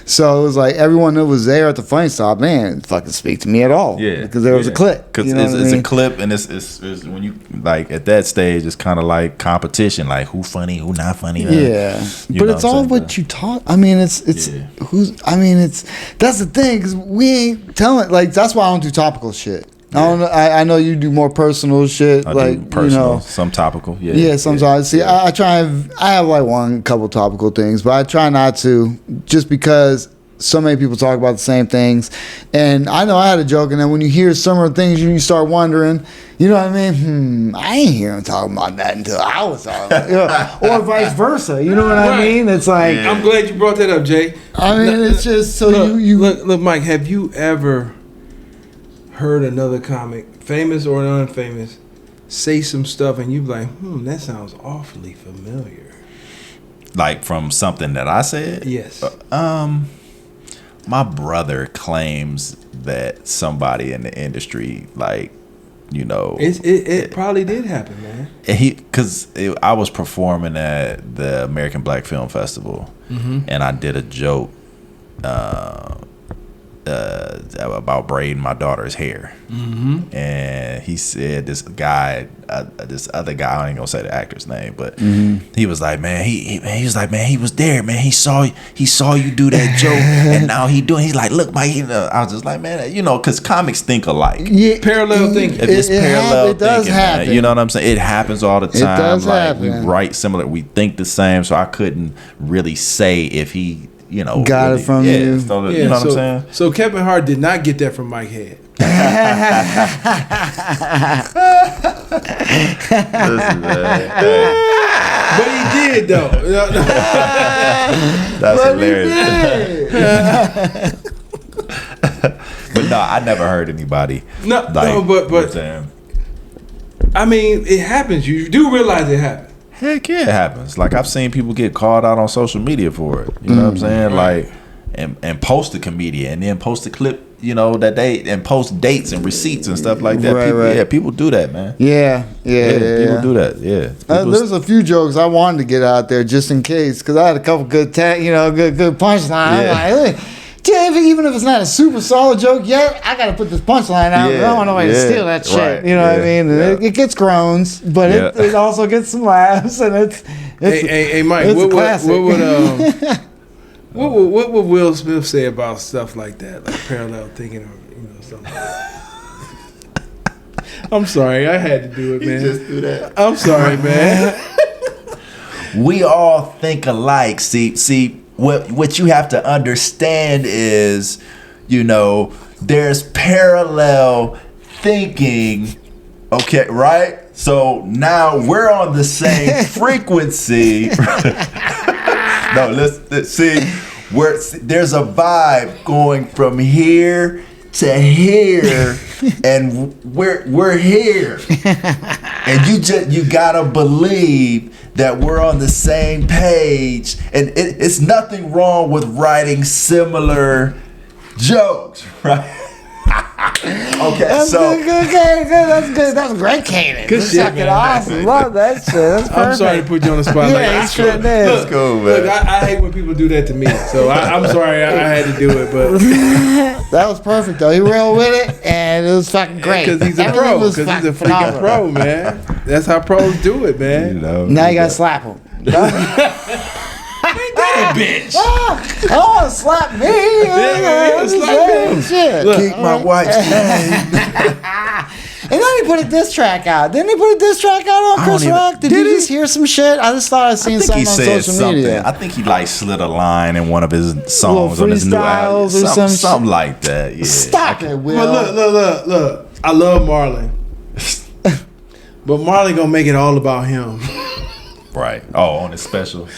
So it was like everyone that was there at the Funny Stop, man, fucking speak to me at all. Because there was a clip. Because it's a clip, and it's when you like at that stage, it's kind of like competition, like who funny, who not funny. But it's all what you talk. I mean, it's who's. I mean, it's that's the thing because we ain't telling. Like that's why I don't do topical shit. I know you do more personal shit. I like do personal, you know, some topical. Sometimes. See, I try. I have like couple topical things, but I try not to, just because so many people talk about the same things. And I know I had a joke, and then when you hear some of the things, you start wondering, you know what I mean? I ain't hear him talking about that until I was talking about it. You know, or vice versa. You know what I mean? It's like... I'm glad you brought that up, Jay. I mean, it's just so Look, Mike, have you ever heard another comic, famous or unfamous, say some stuff and you be like, that sounds awfully familiar? Like from something that I said? Yes. My brother claims that somebody in the industry, like, you know, it probably did happen, man. Because I was performing at the American Black Film Festival, and I did a joke about braiding my daughter's hair, and he said this other guy, I ain't gonna say the actor's name, but he was like, man, he was like, man, he was there, man, he saw you do that joke, and now he's like, look, Mike, you know, I was just like, man, you know, because comics think alike, parallel thinking. It's parallel it does thinking, happen. man. You know what I'm saying? It happens all the time. It does like happen. We write similar, we think the same, so I couldn't really say if he, you know, got really, it from you. So, you know what I'm saying? So Kevin Hart did not get that from Mike Head. Listen, man. But he did, though. That's hilarious. But no, I never heard anybody. No, but I mean, it happens. You do realize it happens. Heck yeah, it happens. Like I've seen people get called out on social media for it. You know what I'm saying? Like, and post a comedian and then post a clip, you know, and post dates and receipts and stuff like that. Yeah, people do that, man. Yeah. People do that. Yeah. There's a few jokes I wanted to get out there just in case, because I had a couple good good punchlines. I'm like, even if it's not a super solid joke yet, I gotta put this punchline out. I don't want nobody to steal that shit. Right. You know what I mean? It gets groans, but it also gets some laughs, and it's hey Mike, it's a classic. What would Will Smith say about stuff like that, like parallel thinking, or you know something? I'm sorry, I had to do it, man. You just do that. I'm sorry, man. We all think alike. See. What you have to understand is, you know, there's parallel thinking, okay, right? So now we're on the same frequency. No, let's see. There's a vibe going from here to here, and we're here, and you gotta believe that we're on the same page, and it's nothing wrong with writing similar jokes, right? Okay, That's so good. That's good. That's great cadence. Good That's shit, fucking man. awesome. Love that shit. That's perfect. I'm sorry to put you on the spot. Yeah, I it sure look, did. It's cool, man. Look, I hate when people do that to me. So I'm sorry I had to do it, but That was perfect though. He reeled with it, and it was fucking great. because he's a Everything pro. was Because he's a fucking freaking phenomenal. pro, man. That's how pros do it, man. Now you gotta slap him. bitch. I don't want to slap me. I'm just slap saying, him. shit. Look, Keep my wife's name. And then he put a diss track out. Didn't he put a diss track out on Chris Rock? Did you just hear some shit? I just thought I seen I think he something on said social something. media. I think he like slid a line in one of his songs on his new album. freestyles or some Something shit. like that. Yeah. Stop it, Will. But look. I love Marlon. But Marlon gonna make it all about him. Right. Oh, on his special.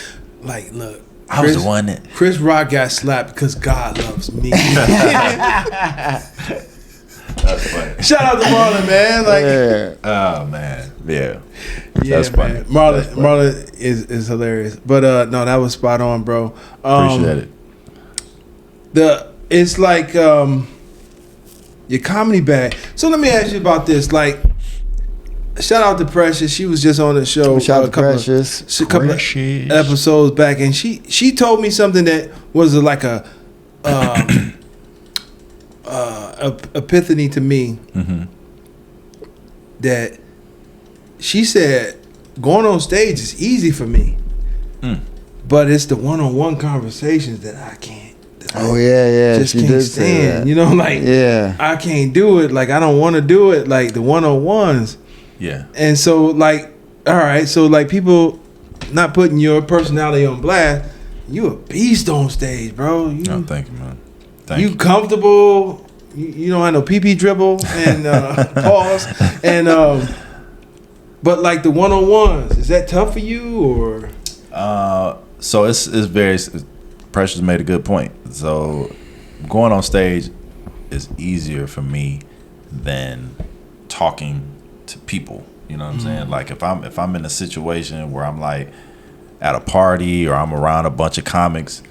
Like, look. I was the one that. Chris Rock got slapped because God loves me. That's funny. Shout out to Marlon, man. Like, Yeah. Oh man. Yeah. yeah, That's funny. man. That's funny. Marlon is hilarious. But no, that was spot on, bro. Appreciate it. It's like your comedy bag. So let me ask you about this. Like, shout out to Precious. She was just on the show. Shout out to couple Precious. of episodes back, and she told me something that was like a epiphany to me. Mm-hmm. That she said going on stage is easy for me, but it's the one-on-one conversations that I can't. Oh yeah. Just She can't did say stand. that. You know, like Yeah. I can't do it. Like I don't want to do it. Like the one-on-ones. Yeah. And so like, all right, so like people not putting your personality on blast. You a beast on stage, bro. You No, thank you, man. Thank you you. comfortable. You don't have no pee dribble and pause and but like the one-on-ones, is that tough for you or? So it's very. Precious made a good point. So going on stage is easier for me than talking to people. You know what I'm saying? Like if I'm in a situation where I'm like at a party or I'm around a bunch of comics,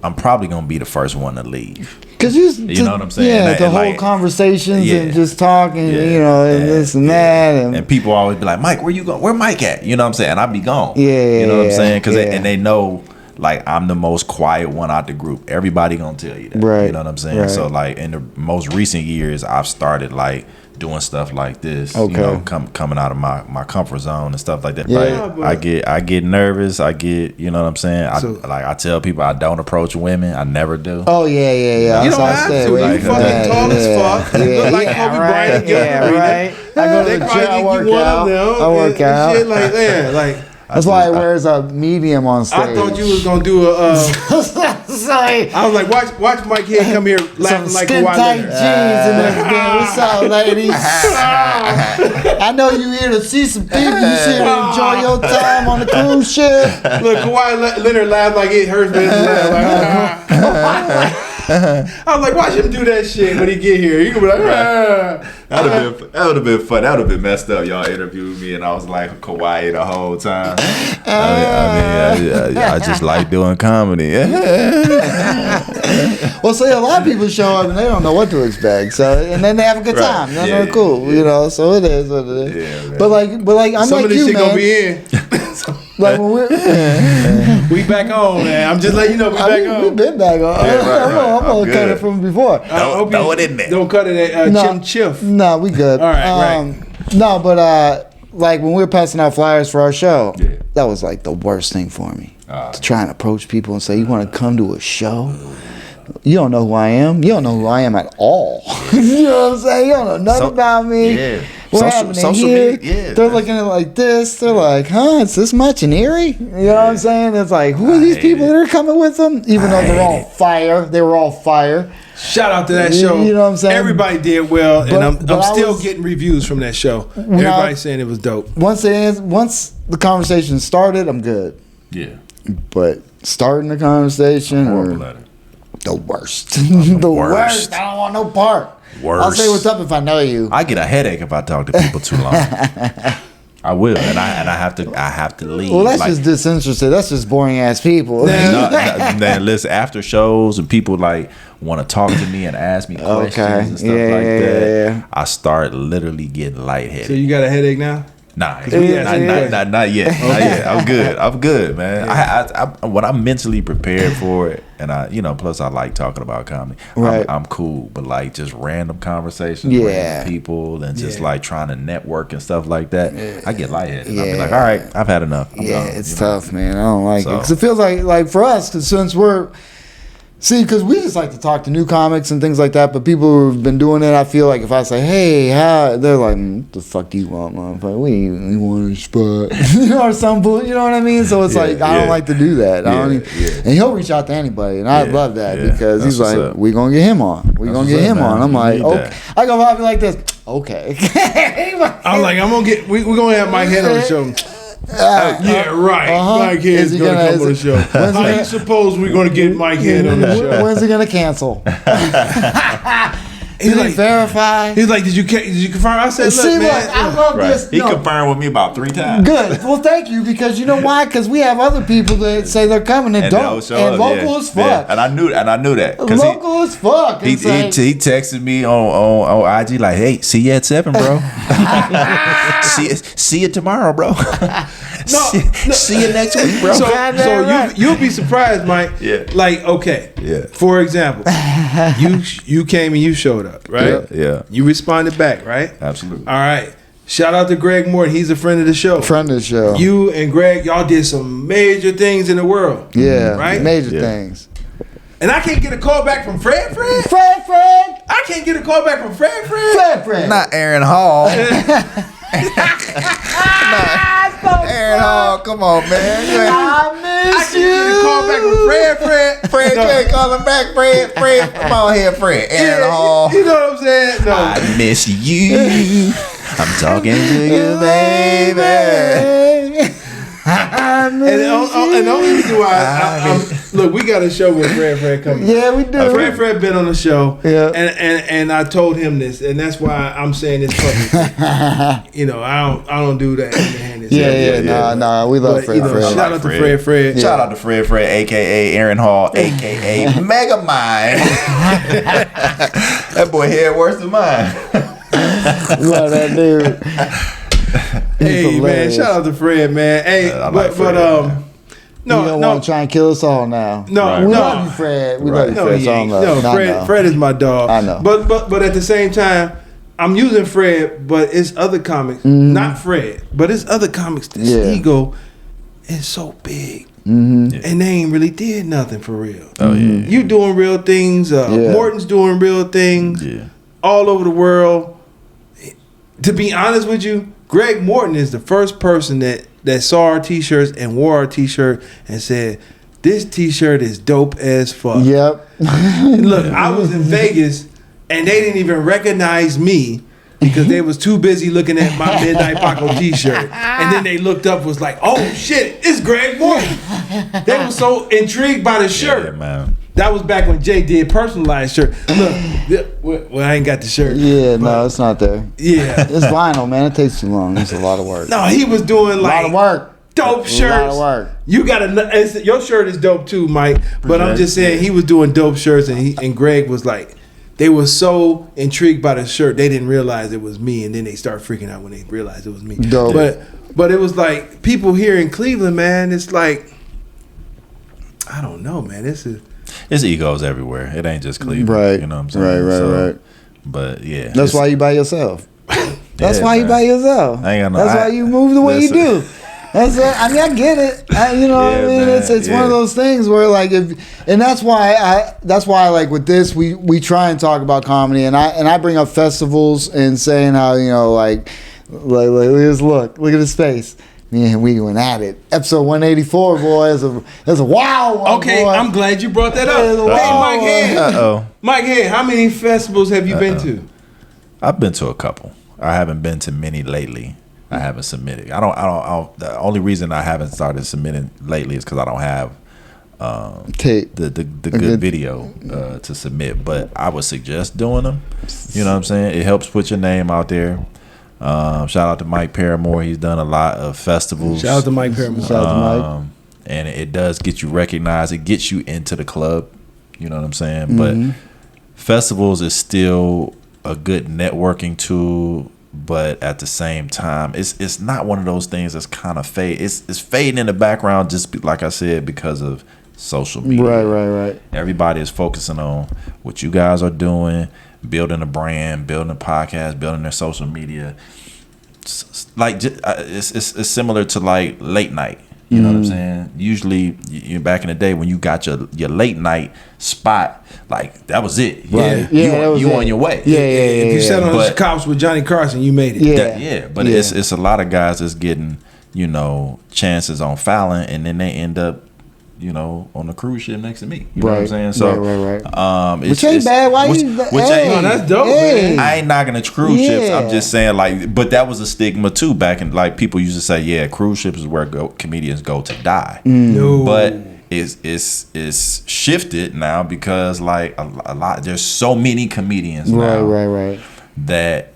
I'm probably gonna be the first one to leave. Cause You know what I'm saying? Yeah, And the whole like- conversations Yeah. and just talking, Yeah. you know, and this and that, And people always be like, Mike, where you going? Where Mike at? You know what I'm saying? And I be gone. Yeah, You know what I'm saying? Because yeah. and they know like I'm the most quiet one out the group. Everybody gonna tell you that. Right, You know what I'm saying? right. So like in the most recent years, I've started like doing stuff like this. Okay. You know, coming out of my comfort zone and stuff like that. Yeah. But I get nervous. I get, you know what I'm saying? So- I tell people I don't approach women. I never do. Oh yeah. You That's don't why I have stay to. away You Like from fucking that. tall as fuck. You look like Kobe right. Bryant and Gilbert Yeah, Arenas. right. I go to They the probably gym. I think work you one out. of them. I work and out. Shit like that. Like That's why he wears a medium on stage. I thought you was gonna do a. Sorry. I was like, watch Mike here come here Some laughing like skin Kawhi tight Leonard. jeans in this game. What's up, ladies? I know you here to see some people. You here to enjoy your time on the cruise ship. Look, Kawhi Leonard laughed like it hurts me to laugh. Like, I was like, watch him do that shit when he get here. He gonna be like, That would have been fun. That would have been messed up. Y'all interviewed me and I was like Kawhi the whole time. I just like doing comedy. Well, see, a lot of people show up and they don't know what to expect. So, and then they have a good Right. time. Then Yeah, they're cool, you know. So it is what it is. Yeah, man. But like, I'm some like of this you, shit man. gonna be in. Like when we're, We back on, man. I'm just letting you know we back we've on. been back on. Yeah, right, I'm right. gonna I'm cut it good. from before. I hope Throw you it in there. Don't cut it at No. Chim Chiff. No, we good. All right, No, but like when we were passing out flyers for our show, Yeah. that was like the worst thing for me. Ah. To try and approach people and say, "You want to come to a show?" You don't know who I am. You don't know who I am at all. You know what I'm saying? You don't know nothing So- about me. yeah. What Social- happening social here? media, yeah. They're looking at it like this. They're like, "Huh? It's this much in Erie?" You know what I'm saying? It's like, who are these hate people it. that are coming with them? Even though they're all fire. They were all fire. Shout out to that You- show. you know what I'm saying? Everybody did well, and But- I'm but I still was- getting reviews from that show. I- Everybody's saying it was dope. Once the conversation started, I'm good. Yeah. But starting the conversation, Horrible or letter. the worst. The worst. worst. I don't want no part. Worse. I'll say what's up if I know you. I get a headache if I talk to people too long. I will, and I have to leave. Well, that's just disinterested. That's just boring ass people. Then listen, after shows and people like want to talk to me and ask me questions and stuff like that. Yeah. I start literally getting lightheaded. So you got a headache now? Nah, not yet. Not yet. I'm good, man. Yeah. I when I'm mentally prepared for it, and plus I like talking about comedy. Right. I'm cool, but like just random conversations, Yeah. random people, and just like trying to network and stuff like that. I get lightheaded. Yeah. I'll be like, all right, I've had enough. I'm done, It's tough, man. I don't like it because it feels like for us, because since because we just like to talk to new comics and things like that, but people who've been doing it, I feel like if I say, hey, how, they're like, what the fuck do you want, motherfucker? We want a spot. Or some bull, you know what I mean? So it's I don't like to do that. And he'll reach out to anybody, and I love that because he's like, we gonna get him on. We gonna get him on. I'm like, okay. I go probably like this, okay. I'm like, we're gonna have Mike Head on the show. Yeah, right. Mike Head's going to come on the show. How do you suppose we're going to get Mike Head on the show? When's he going to cancel? He's like, verify. He's like, did you confirm? I said, look, man. I love this. He confirmed with me about 3 times. Good. Well, thank you, because you know why? Because we have other people that say they're coming and don't. And local as fuck. Yeah. And I knew that. Local as fuck. He texted me on IG like, hey, see you at 7, bro. see you tomorrow, bro. See you next week, bro. So you'll be surprised, Mike. Yeah. Like, okay. Yeah. For example, you came and you showed up, right? Yeah. You responded back, right? Absolutely. All right. Shout out to Greg Morton. He's a friend of the show. You and Greg, y'all did some major things in the world. Yeah. Right? Major things. And I can't get a call back from Fred. Fred. I can't get a call back from Fred. Not Aaron Hall. Aaron Hall, come on, man. I miss you. I can't get a call back from Fred. Fred, you ain't calling back, Fred. Come on here, Fred. Aaron Hall. You know what I'm saying? No. I miss you. I'm talking to you, baby. And the only reason why look, we got a show with Fred coming. Yeah, we do. Fred been on the show. Yeah. And I told him this, and that's why I'm saying this publicly. I don't do that. Nah, we love Fred. Shout out to Fred. Yeah. Shout out to Fred, aka Aaron Hall, aka Megamind. That boy head worse than mine. Love that dude. Hey man, shout out to Fred, man. Hey, man. No, you don't want to try and kill us all now. We love you, Fred. We love you, Fred. Fred is my dog. I know. But at the same time, I'm using Fred, but it's other comics, not Fred, but it's other comics. This ego is so big, and they ain't really did nothing for real. Oh yeah, you doing real things. Morton's doing real things. All over the world. To be honest with you, Greg Morton is the first person that saw our t-shirts and wore our t-shirt and said, this t-shirt is dope as fuck. Yep. Look, I was in Vegas and they didn't even recognize me because they was too busy looking at my Midnight Paco t-shirt. And then they looked up, was like, oh shit, it's Greg Morton. They were so intrigued by the shirt. Yeah, man. That was back when Jay did personalized shirt. Look, I ain't got the shirt. Yeah, no, it's not there. Yeah. It's vinyl, man. It takes too long. It's a lot of work. No, he was doing like a lot of work. Dope shirts. A lot of work. You got your shirt is dope too, Mike. But I'm just saying he was doing dope shirts, and Greg was like, they were so intrigued by the shirt they didn't realize it was me, and then they start freaking out when they realized it was me. Dope. But it was like people here in Cleveland, man. It's like, I don't know, man. It's egos everywhere. It ain't just Cleveland. Right. You know what I'm saying? Right. But yeah. That's why you by yourself. That's why you by yourself. I ain't got no, That's why you move the way you do. That's what, I mean, I get it. You know what I mean? Man, it's one of those things where like and that's why like with this we try and talk about comedy, and I bring up festivals and saying how, you know, like look at his face. Man, we went at it. Episode 184, boy, is a wow one, okay, boy. I'm glad you brought that up. Hey, Mike Head. Mike Head, how many festivals have you been to? I've been to a couple. I haven't been to many lately. I haven't submitted. I don't. The only reason I haven't started submitting lately is because I don't have tape, the good video to submit. But I would suggest doing them. You know what I'm saying? It helps put your name out there. Shout out to Mike Paramore. He's done a lot of festivals. Shout out to Mike Paramore. Shout out to Mike. And it does get you recognized. It gets you into the club. You know what I'm saying? But festivals is still a good networking tool. But at the same time, it's not one of those things that's kind of fade. It's fading in the background, just like I said, because of social media. Right. Everybody is focusing on what you guys are doing, building a brand, building a podcast, building their social media. It's similar to like late night. You know what I'm saying? Usually, you back in the day when you got your late night spot, like that was it. Right. You on your way. Yeah. If you sat on the couch with Johnny Carson, you made it. But it's a lot of guys that's getting, chances on Fallon, and then they end up, on the cruise ship next to me. You know what I'm saying? So, right. Which ain't bad. Why you? That's dope, man. I ain't knocking the cruise ships. I'm just saying, but that was a stigma too back in, people used to say, yeah, cruise ships is where comedians go to die. No. But it's shifted now because a lot. There's so many comedians now. Right. That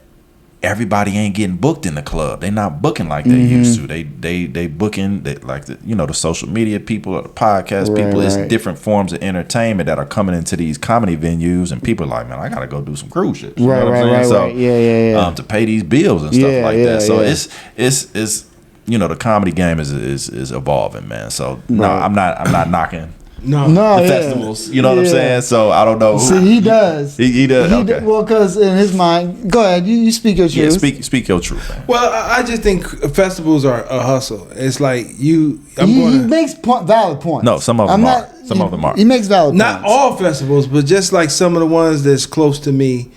everybody ain't getting booked in the club. They not booking like they used to. They booking the social media people or the podcast people. It's different forms of entertainment that are coming into these comedy venues, and people are like, man, I gotta go do some cruise ships. You know what I'm saying? So, to pay these bills and stuff like that. So it's the comedy game is evolving, man. So no, I'm not knocking. No, the festivals, you know what I'm saying? So I don't know. See, he does. He does. Okay. Well, because in his mind, go ahead. You speak your truth. Yeah, speak your truth, man. Well, I just think festivals are a hustle. It's like he makes valid points. No, some of them are. Some of them are. He makes valid points. Not all festivals, but just like some of the ones that's close to me.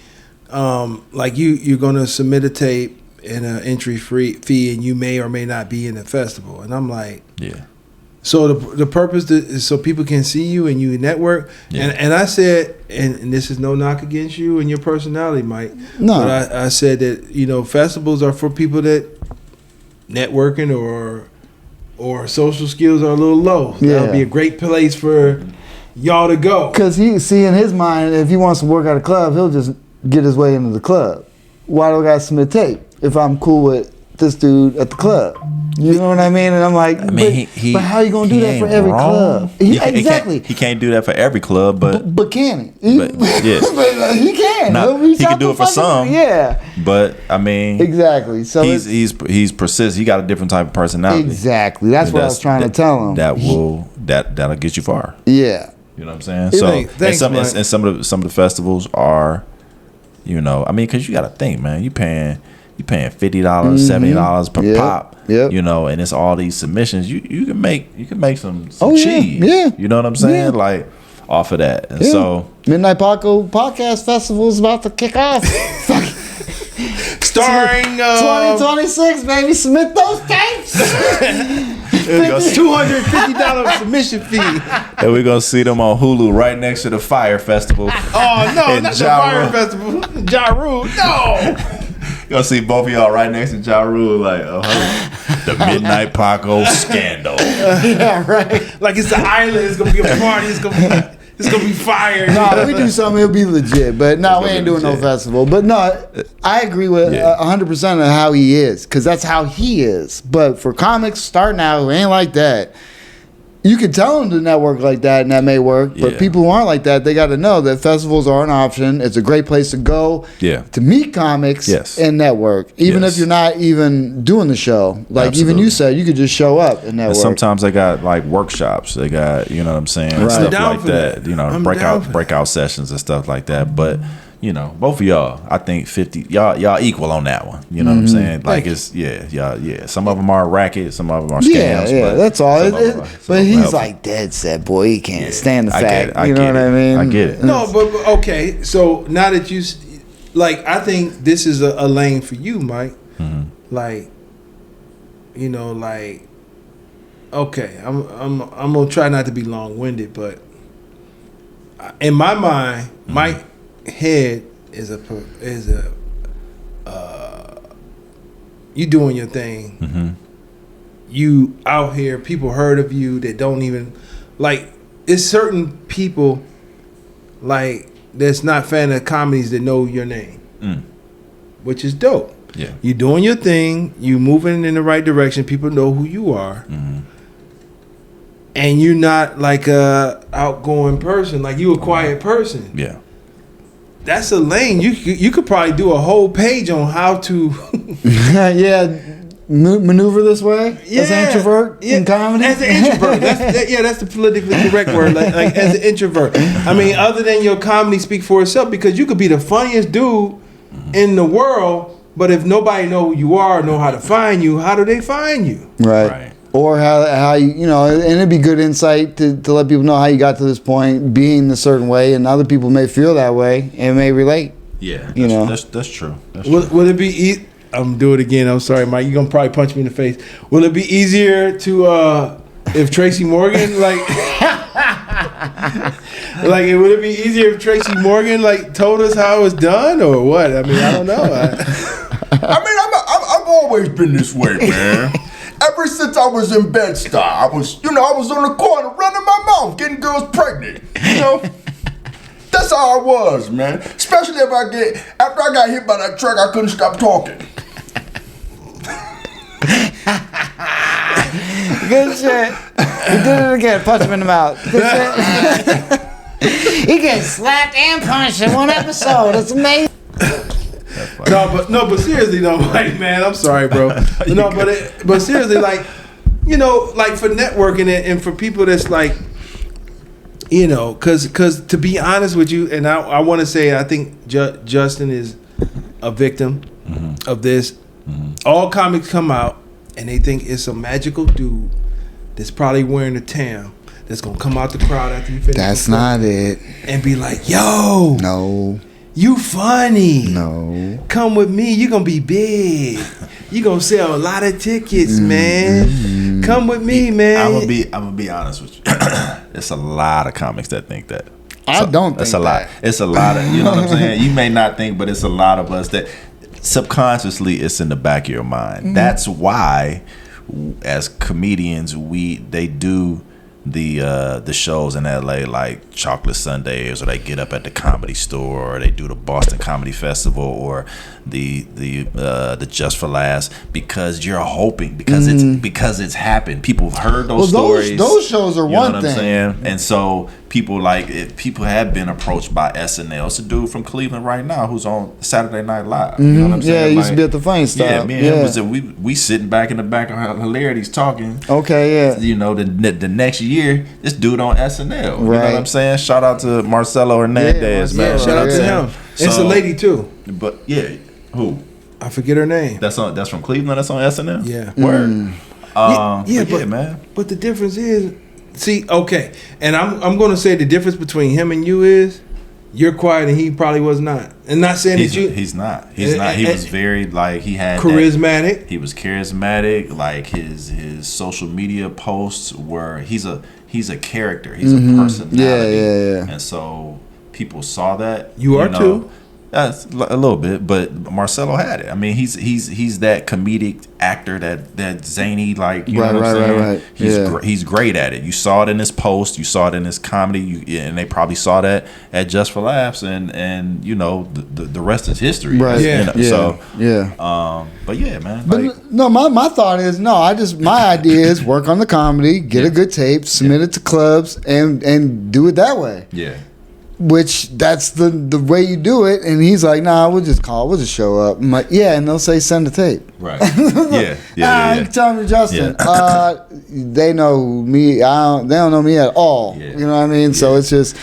Like you're gonna submit a tape and an entry fee, and you may or may not be in the festival. And I'm like, yeah. So the purpose is so people can see you and you network. Yeah. And I said, and this is no knock against you and your personality, Mike. No. But I said that, festivals are for people that networking or social skills are a little low. Yeah. That would be a great place for y'all to go. Because in his mind, if he wants to work at a club, he'll just get his way into the club. Why do I got to submit tape if I'm cool with this dude at the club? You know what I mean? And I'm like, but how you gonna do that for every club? Exactly. He can't do that for every club, but can he? But he can. He can do it for some. Yeah. But I mean, exactly. So he's persistent. He got a different type of personality. Exactly. That's what I was trying to tell him. That'll get you far. Yeah. You know what I'm saying? Thanks, some of the festivals are, because you got to think, man. You paying $50, $70 per pop. Yep. And it's all these submissions. You can make some cheese. Yeah. You know what I'm saying? Yeah. Like off of that. And so Midnight Paco Podcast Festival is about to kick off. Starring 2026, baby. Submit those tapes. $250 submission fee. And we're gonna see them on Hulu right next to the Fire Festival. Oh no, not the Fire Festival. Ja Rule. No. You're gonna see both of y'all right next to Ja Rule, like, the Midnight Paco scandal. Yeah, right. Like it's the island. It's gonna be a party. It's gonna be fire. No, if we do something, it'll be legit. But no, we ain't doing no festival. But no, I agree with 100% of how he is, because that's how he is. But for comics starting out who ain't like that, you can tell them to network like that, and that may work. But people who aren't like that, they got to know that festivals are an option. It's a great place to go to meet comics and network, even if you're not even doing the show. Like even you said, you could just show up and network. And sometimes they got like workshops. They got, you know what I'm saying, stuff like that. Breakout sessions and stuff like that. But both of y'all, I think 50, y'all equal on that one. You know what I'm saying? Like it's some of them are racket, some of them are scams. But that's all. But he's like dead set, boy. He can't stand the fact. You know what I mean? I get it. No, but okay. So now that you, I think this is a lane for you, Mike. Mm-hmm. Okay, I'm gonna try not to be long winded, but in my mind, Mike head is you doing your thing. Mm-hmm. You out here, people heard of you that don't even it's certain people like that's not fan of comedies that know your name, which is dope. Yeah, you doing your thing, you moving in the right direction. People know who you are, and you're not like a outgoing person. Like you a quiet person. Yeah, that's a lane. You could probably do a whole page on how to maneuver this way as an introvert in comedy. As an introvert, that's the politically correct word. Like as an introvert. I mean, other than your comedy speak for itself, because you could be the funniest dude in the world. But if nobody know who you are, know how to find you, how do they find you? Right. Or how you know, and it'd be good insight to let people know how you got to this point, being a certain way, and other people may feel that way and may relate. Yeah, that's true. Will it be? I'm do it again. I'm sorry, Mike. You're gonna probably punch me in the face. Will it be easier to if Tracy Morgan like? Like, would it be easier if Tracy Morgan like told us how it was done, or what? I mean, I don't know. I've always been this way, man. Ever since I was in Bed-Stuy, I was on the corner running my mouth, getting girls pregnant. You know, that's how I was, man. Especially after I got hit by that truck, I couldn't stop talking. Good shit. He did it again. Punch him in the mouth. Good shit. He gets slapped and punched in one episode. It's amazing. No, but seriously though, like, man, I'm sorry, bro. No, but seriously, like, you know, like for networking and for people that's like, you know, cause to be honest with you, and I want to say, I think Justin is a victim of this. All comics come out and they think it's a magical dude that's probably wearing a tam that's gonna come out the crowd after you finish. That's not it. And be like, yo, no, you funny. No, come with me. You gonna be big. You gonna sell a lot of tickets, man. Come with me, man. I'm gonna be honest with you. It's a lot of comics that think that. I don't think it's a lot. It's a lot of, you know what I'm saying? You may not think, but it's a lot of us that subconsciously it's in the back of your mind. That's why, as comedians, they do the shows in LA like Chocolate Sundays, or they get up at the Comedy Store, or they do the Boston Comedy Festival, or the Just for Laughs, because you're hoping, because it's happened. People have heard those stories. Those shows are one thing. What I'm saying? And so people have been approached by SNL. It's a dude from Cleveland right now who's on Saturday Night Live. You know what I'm saying? Yeah, he used to be at the Funny Stop. Yeah, me and him was we sitting back in the back of Hilarities talking. Okay, yeah. You know, the next year, this dude on SNL. Right. You know what I'm saying? Shout out to Marcelo Hernandez, man. Shout out to him. It's a lady too. But yeah, who? I forget her name. That's from Cleveland. That's on SNL. Yeah. Word. But man. But the difference is, see, okay, and I'm gonna say the difference between him and you is you're quiet and he probably was not. And not saying he's not. He was very like he had charismatic. He was charismatic. Like his social media posts were he's a character. He's a personality. Yeah. And so people saw that. You are too. That's a little bit, but Marcelo had it. I mean, he's that comedic actor, that zany, like, you know what I'm saying? Right. He's great at it. You saw it in his post, you saw it in his comedy, and they probably saw that at Just for Laughs, and you know the rest is history. Right. You know? So yeah. But yeah, man. But like, no, my thought is my idea is work on the comedy, get a good tape, submit it to clubs, and do it that way. Yeah. Which that's the way you do it, and he's like, nah, we'll just show up. I'm like, yeah, and they'll say send the tape. Right. Yeah. Tell me, Justin. Yeah. They know me. They don't know me at all. Yeah. You know what I mean? Yeah. So it's just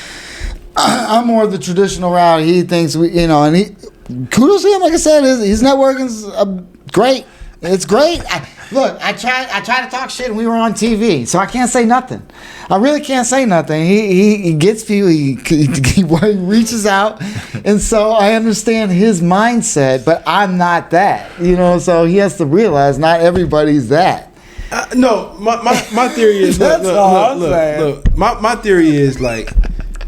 I'm more the traditional route. He thinks and he kudos to him. Like I said, his networking's great. It's great. I try to talk shit, and we were on TV, so I can't say nothing. I really can't say nothing. He gets people. He reaches out, and so I understand his mindset, but I'm not that. You know, so he has to realize not everybody's that. No, my theory is that's all I'm saying. Look, my theory is like,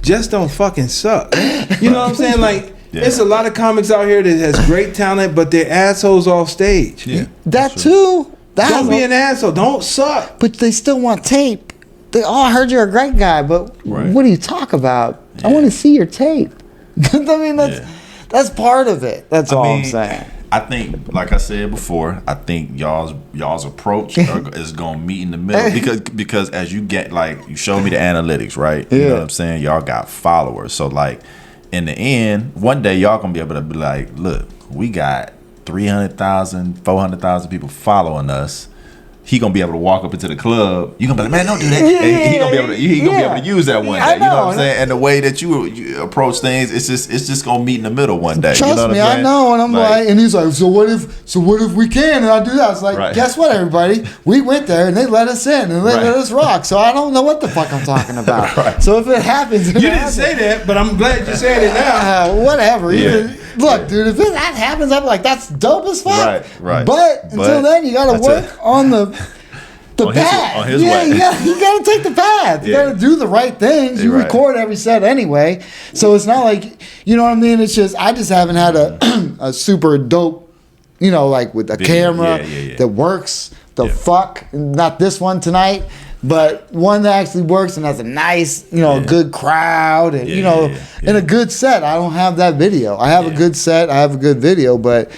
just don't fucking suck. You know what I'm saying? Like. Yeah. There's a lot of comics out here that has great talent, but they're assholes off stage. Yeah, that too. Don't be an asshole. Don't suck. But they still want tape. I heard you're a great guy, but Right. what do you talk about? I want to see your tape. I mean, that's part of it. That's all I'm saying. I think, like I said before, I think y'all's approach is gonna meet in the middle because as you get you showed me the analytics, right? You know what I'm saying? Y'all got followers, so like in the end, one day y'all gonna be able to be like, look, we got 300,000, 400,000 people following us. He gonna be able to walk up into the club. You gonna be like, man, don't do that. And he gonna be able to use that one day. You know what I'm saying? And the way that you approach things, it's just gonna meet in the middle one day. Trust you know what me, I'm saying? I know. And I'm like, and he's like, so what if we can? And I do that. It's like, guess what, everybody? We went there and they let us in and they let us rock. So I don't know what the fuck I'm talking about. So if it happens, you didn't say that, but I'm glad you said it now. Whatever. Look, dude, if that happens, I'm like, that's dope as fuck. Right. But until then, you gotta work on the path. On his way. You gotta take the path. You gotta do the right things. You record every set anyway. So it's not like, you know what I mean? It's just, I just haven't had a super dope, like with a camera that works. Fuck, not this one tonight, but one that actually works and has a nice, good crowd and, and a good set. I don't have that video. I have a good set. I have a good video, but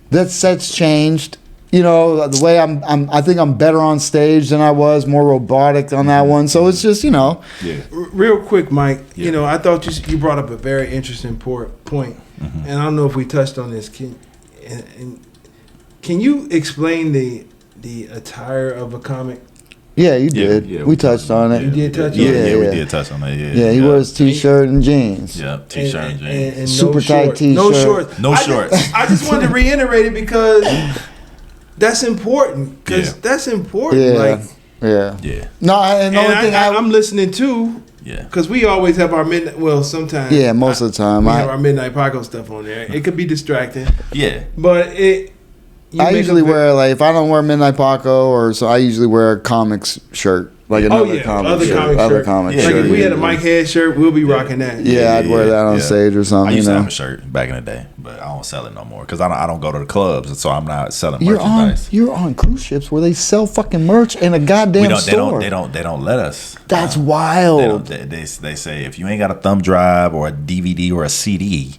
that set's changed. The way I think I'm better on stage than I was, more robotic on that one. So it's just, Real quick, Mike, I thought you brought up a very interesting point. And I don't know if we touched on this. Can you explain the attire of a comic? Yeah, you did. We touched on it. You did touch on it? Yeah, we did touch on it. Yeah, he wears t-shirt and jeans. Yeah, t-shirt and jeans. And super tight t-shirt. No shorts. No shorts. I just wanted to reiterate it because that's important. That's important. Yeah. No, and the only thing I'm listening to. Yeah. Because we always have our midnight. Well, sometimes. Yeah, most of the time. We have our Midnight Paco stuff on there. It could be distracting. Yeah. But I usually wear, if I don't wear Midnight Paco I usually wear a comics shirt. Like another comic shirt. Other comic shirt. Like if we had a Mike Head shirt, we'll be rocking that. Yeah, I'd wear that on stage or something. I used to have a shirt back in the day, but I don't sell it no more because I don't go to the clubs, so I'm not selling merchandise. You're on cruise ships where they sell fucking merch in a goddamn store. They don't let us. That's wild. They say if you ain't got a thumb drive or a DVD or a CD,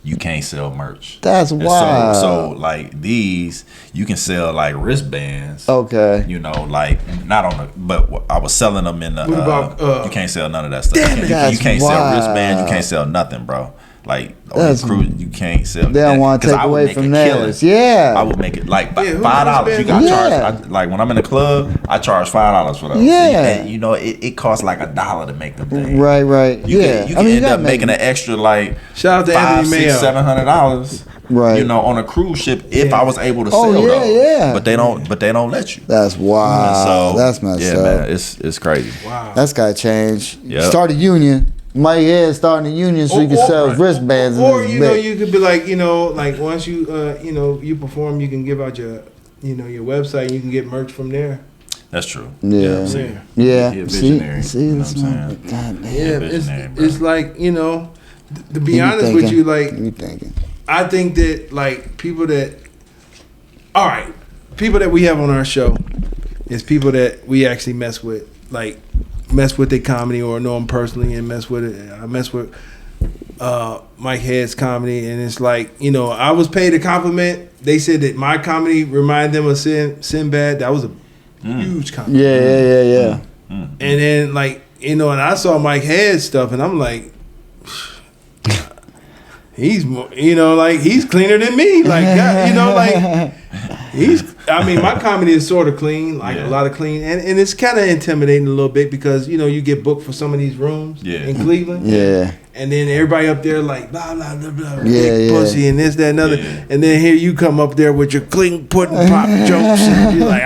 you can't sell merch. That's wild. So like these, you can sell like wristbands. Okay. Not on the, but I was selling them in the. What about, you can't sell none of that stuff. You can't wild. sell wristbands. You can't sell nothing, bro. Like on the cruise, you can't sell. They don't want to take away from theirs. Yeah. I would make it like $5. You got charged. Like when I'm in the club, I charge $5 for those. Yeah. And it costs like $1 to make them things. Right. You can end up making an extra shout out to Anthony Mayo. $500, $700. Right. On a cruise ship if I was able to sell those. Yeah. But they don't let you. That's wild. That's messed up. Man, it's crazy. Wow. That's gotta change. Yep. Start a union. Mike Head starting a union so you can sell wristbands. Or you could be like once you you perform, you can give out your your website. You can get merch from there. That's true. Yeah. Yeah. Visionary. See, you know what I'm saying? It's like to be honest with you, like you thinking. I think that people that we have on our show is people that we actually mess with their comedy or know them personally and mess with it. I mess with Mike Head's comedy, and it's I was paid a compliment. They said that my comedy reminded them of Sinbad. That was a huge compliment. Yeah. And then and I saw Mike Head's stuff, and I'm like, he's more, he's cleaner than me. My comedy is sort of clean, a lot of clean, and it's kind of intimidating a little bit because you get booked for some of these rooms in Cleveland, and then everybody up there blah blah blah blah, big pussy and this that and other, and then here you come up there with your clean pudding pop jokes, and you're like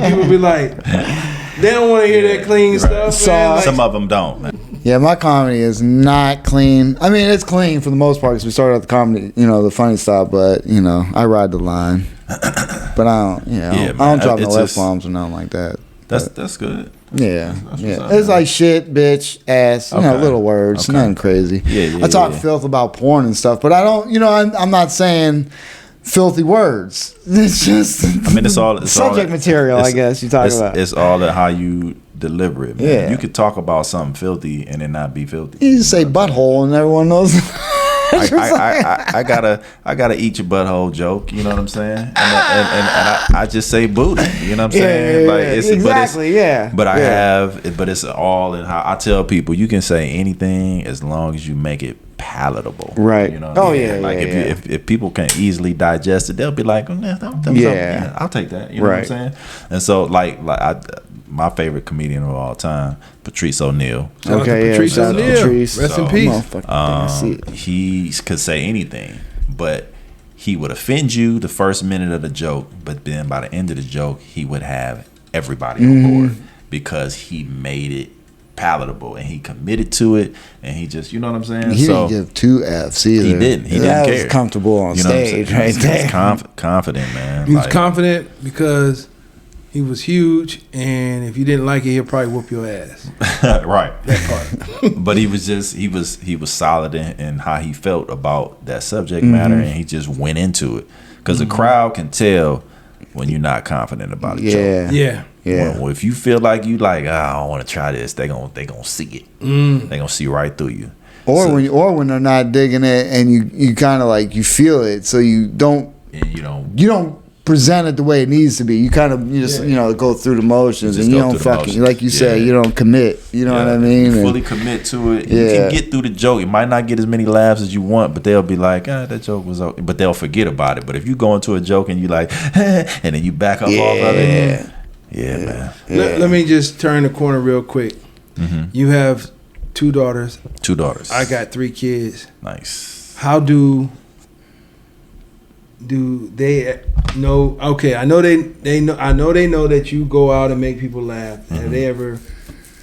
people be like, they don't want to hear that clean stuff. Some of them don't, man. Yeah, my comedy is not clean. I mean, it's clean for the most part because we started out the comedy, the funny stuff, but, I ride the line. But I don't, I don't drop no F-bombs or nothing like that. That's good. Yeah. It's like shit, bitch, ass, little words, nothing crazy. I talk filth about porn and stuff, but I don't, I'm not saying filthy words. It's just it's all subject material, I guess you talk about. It's all that how you deliver it, man. Yeah. You could talk about something filthy and it not be filthy. You just say butthole and everyone knows. I gotta eat your butthole joke. You know what I'm saying? And I just say booty. You know what I'm saying? Exactly. But it's all in how I tell people. You can say anything as long as you make it palatable. Right. You know what I mean? Like if people can easily digest it, they'll be like, I'll take that. You know what I'm saying? And so my favorite comedian of all time, Patrice O'Neal. Patrice O'Neal. Rest in peace. He could say anything, but he would offend you the first minute of the joke, but then by the end of the joke, he would have everybody on board because he made it palatable and he committed to it, and he just, you know what I'm saying? He didn't give two F's either. He didn't care. Was comfortable on stage right there. He was confident, man. He was confident because he was huge, and if you didn't like it, he'll probably whoop your ass. Right. That part. But he was solid in how he felt about that subject matter, and he just went into it because the crowd can tell when you're not confident about a joke. Yeah. Well, if you feel like I don't want to try this, they gonna see it. They gonna see right through you. Or when they're not digging it, and you kind of like you feel it, so you don't present it the way it needs to be. You kind of go through the motions, and you don't fucking like you say, you don't commit. You know what I mean? You fully commit to it. You can get through the joke. It might not get as many laughs as you want, but they'll be like, that joke was okay. But they'll forget about it. But if you go into a joke and you like, and then you back up off of it, man. Let me just turn the corner real quick. You have 2 daughters. 2 daughters. I got 3 kids. Nice. How do they know? Okay, I know they know. I know they know that you go out and make people laugh. Have they ever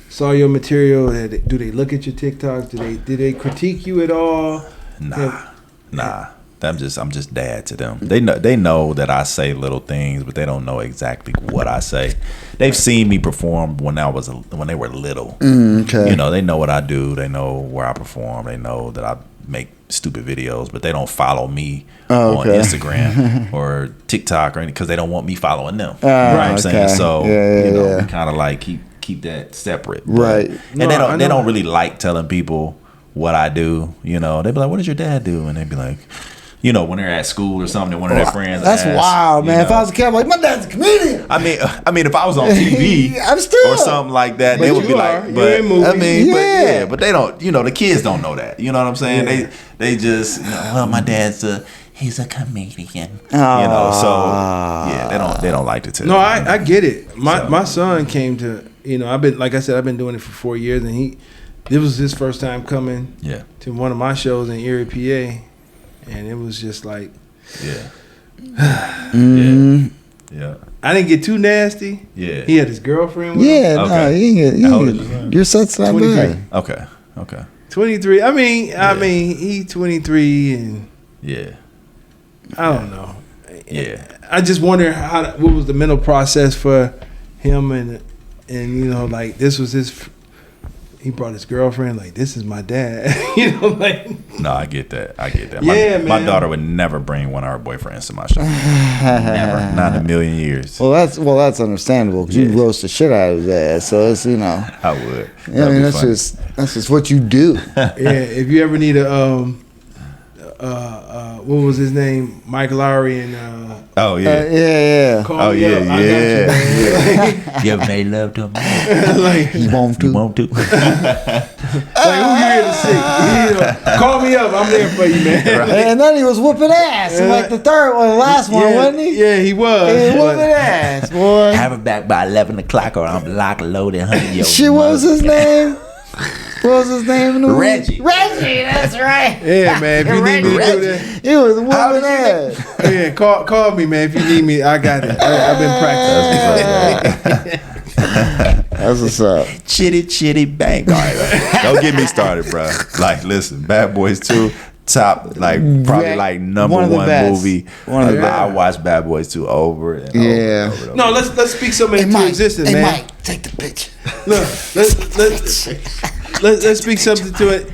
saw your material? Do they look at your TikToks? Do they critique you at all? Nah. I'm just dad to them. They know that I say little things, but they don't know exactly what I say. They've seen me perform when they were little. Okay. You know, they know what I do. They know where I perform. They know that I make stupid videos, but they don't follow me on Instagram or TikTok or anything because they don't want me following them. You know what I'm saying? So we kind of like keep that separate. Right. And they don't really like telling people what I do. You know, they be like, "What does your dad do?" And they be like, you know, when they're at school or something, one of their friends. That's wild, man. If I was a kid, I'm like, my dad's a comedian. I mean, if I was on TV or something like that, they would be like, but but they don't. You know, the kids don't know that. You know what I'm saying? They just, well, my dad's he's a comedian. You know, so they don't like to tell. No, I get it. My son came to, I've been doing it for 4 years, and this was his first time coming to one of my shows in Erie, PA. And it was just like, I didn't get too nasty. Yeah, he had his girlfriend with him. Your son's not bad. Okay. 23. I mean, he's 23, and I don't know. I just wonder what was the mental process for him, and like this was his. He brought his girlfriend, like, this is my dad. No, I get that. Man. My daughter would never bring one of her boyfriends to my show. Never. Not in a million years. Well, that's understandable because you roast the shit out of his ass. So it's I would. I mean, that's just what you do. If you ever need a what was his name? Mike Lowry and call me up. You ever made love to him? Like, you want to? Like, who you here to see? Call me up. I'm there for you, man. Right. And then he was whooping ass. Like the last one, wasn't he? Yeah, he was. He was whooping ass, boy. Have it back by 11 o'clock or I'm locked, loaded, honey. Shit, what was his name? What was his name? Reggie, that's right. Yeah, man. If you need me to do that, he was whooping ass. Yeah, call me, man. If you need me, I got it. I've been practicing. That's what's up. Chitty bang. All right, don't get me started, bro. Like, listen, Bad Boys 2, top, like, probably like number one movie. I watched Bad Boys 2 over and over. No, let's speak something into existence, man. Mike, take the picture. Look, let's speak something to it.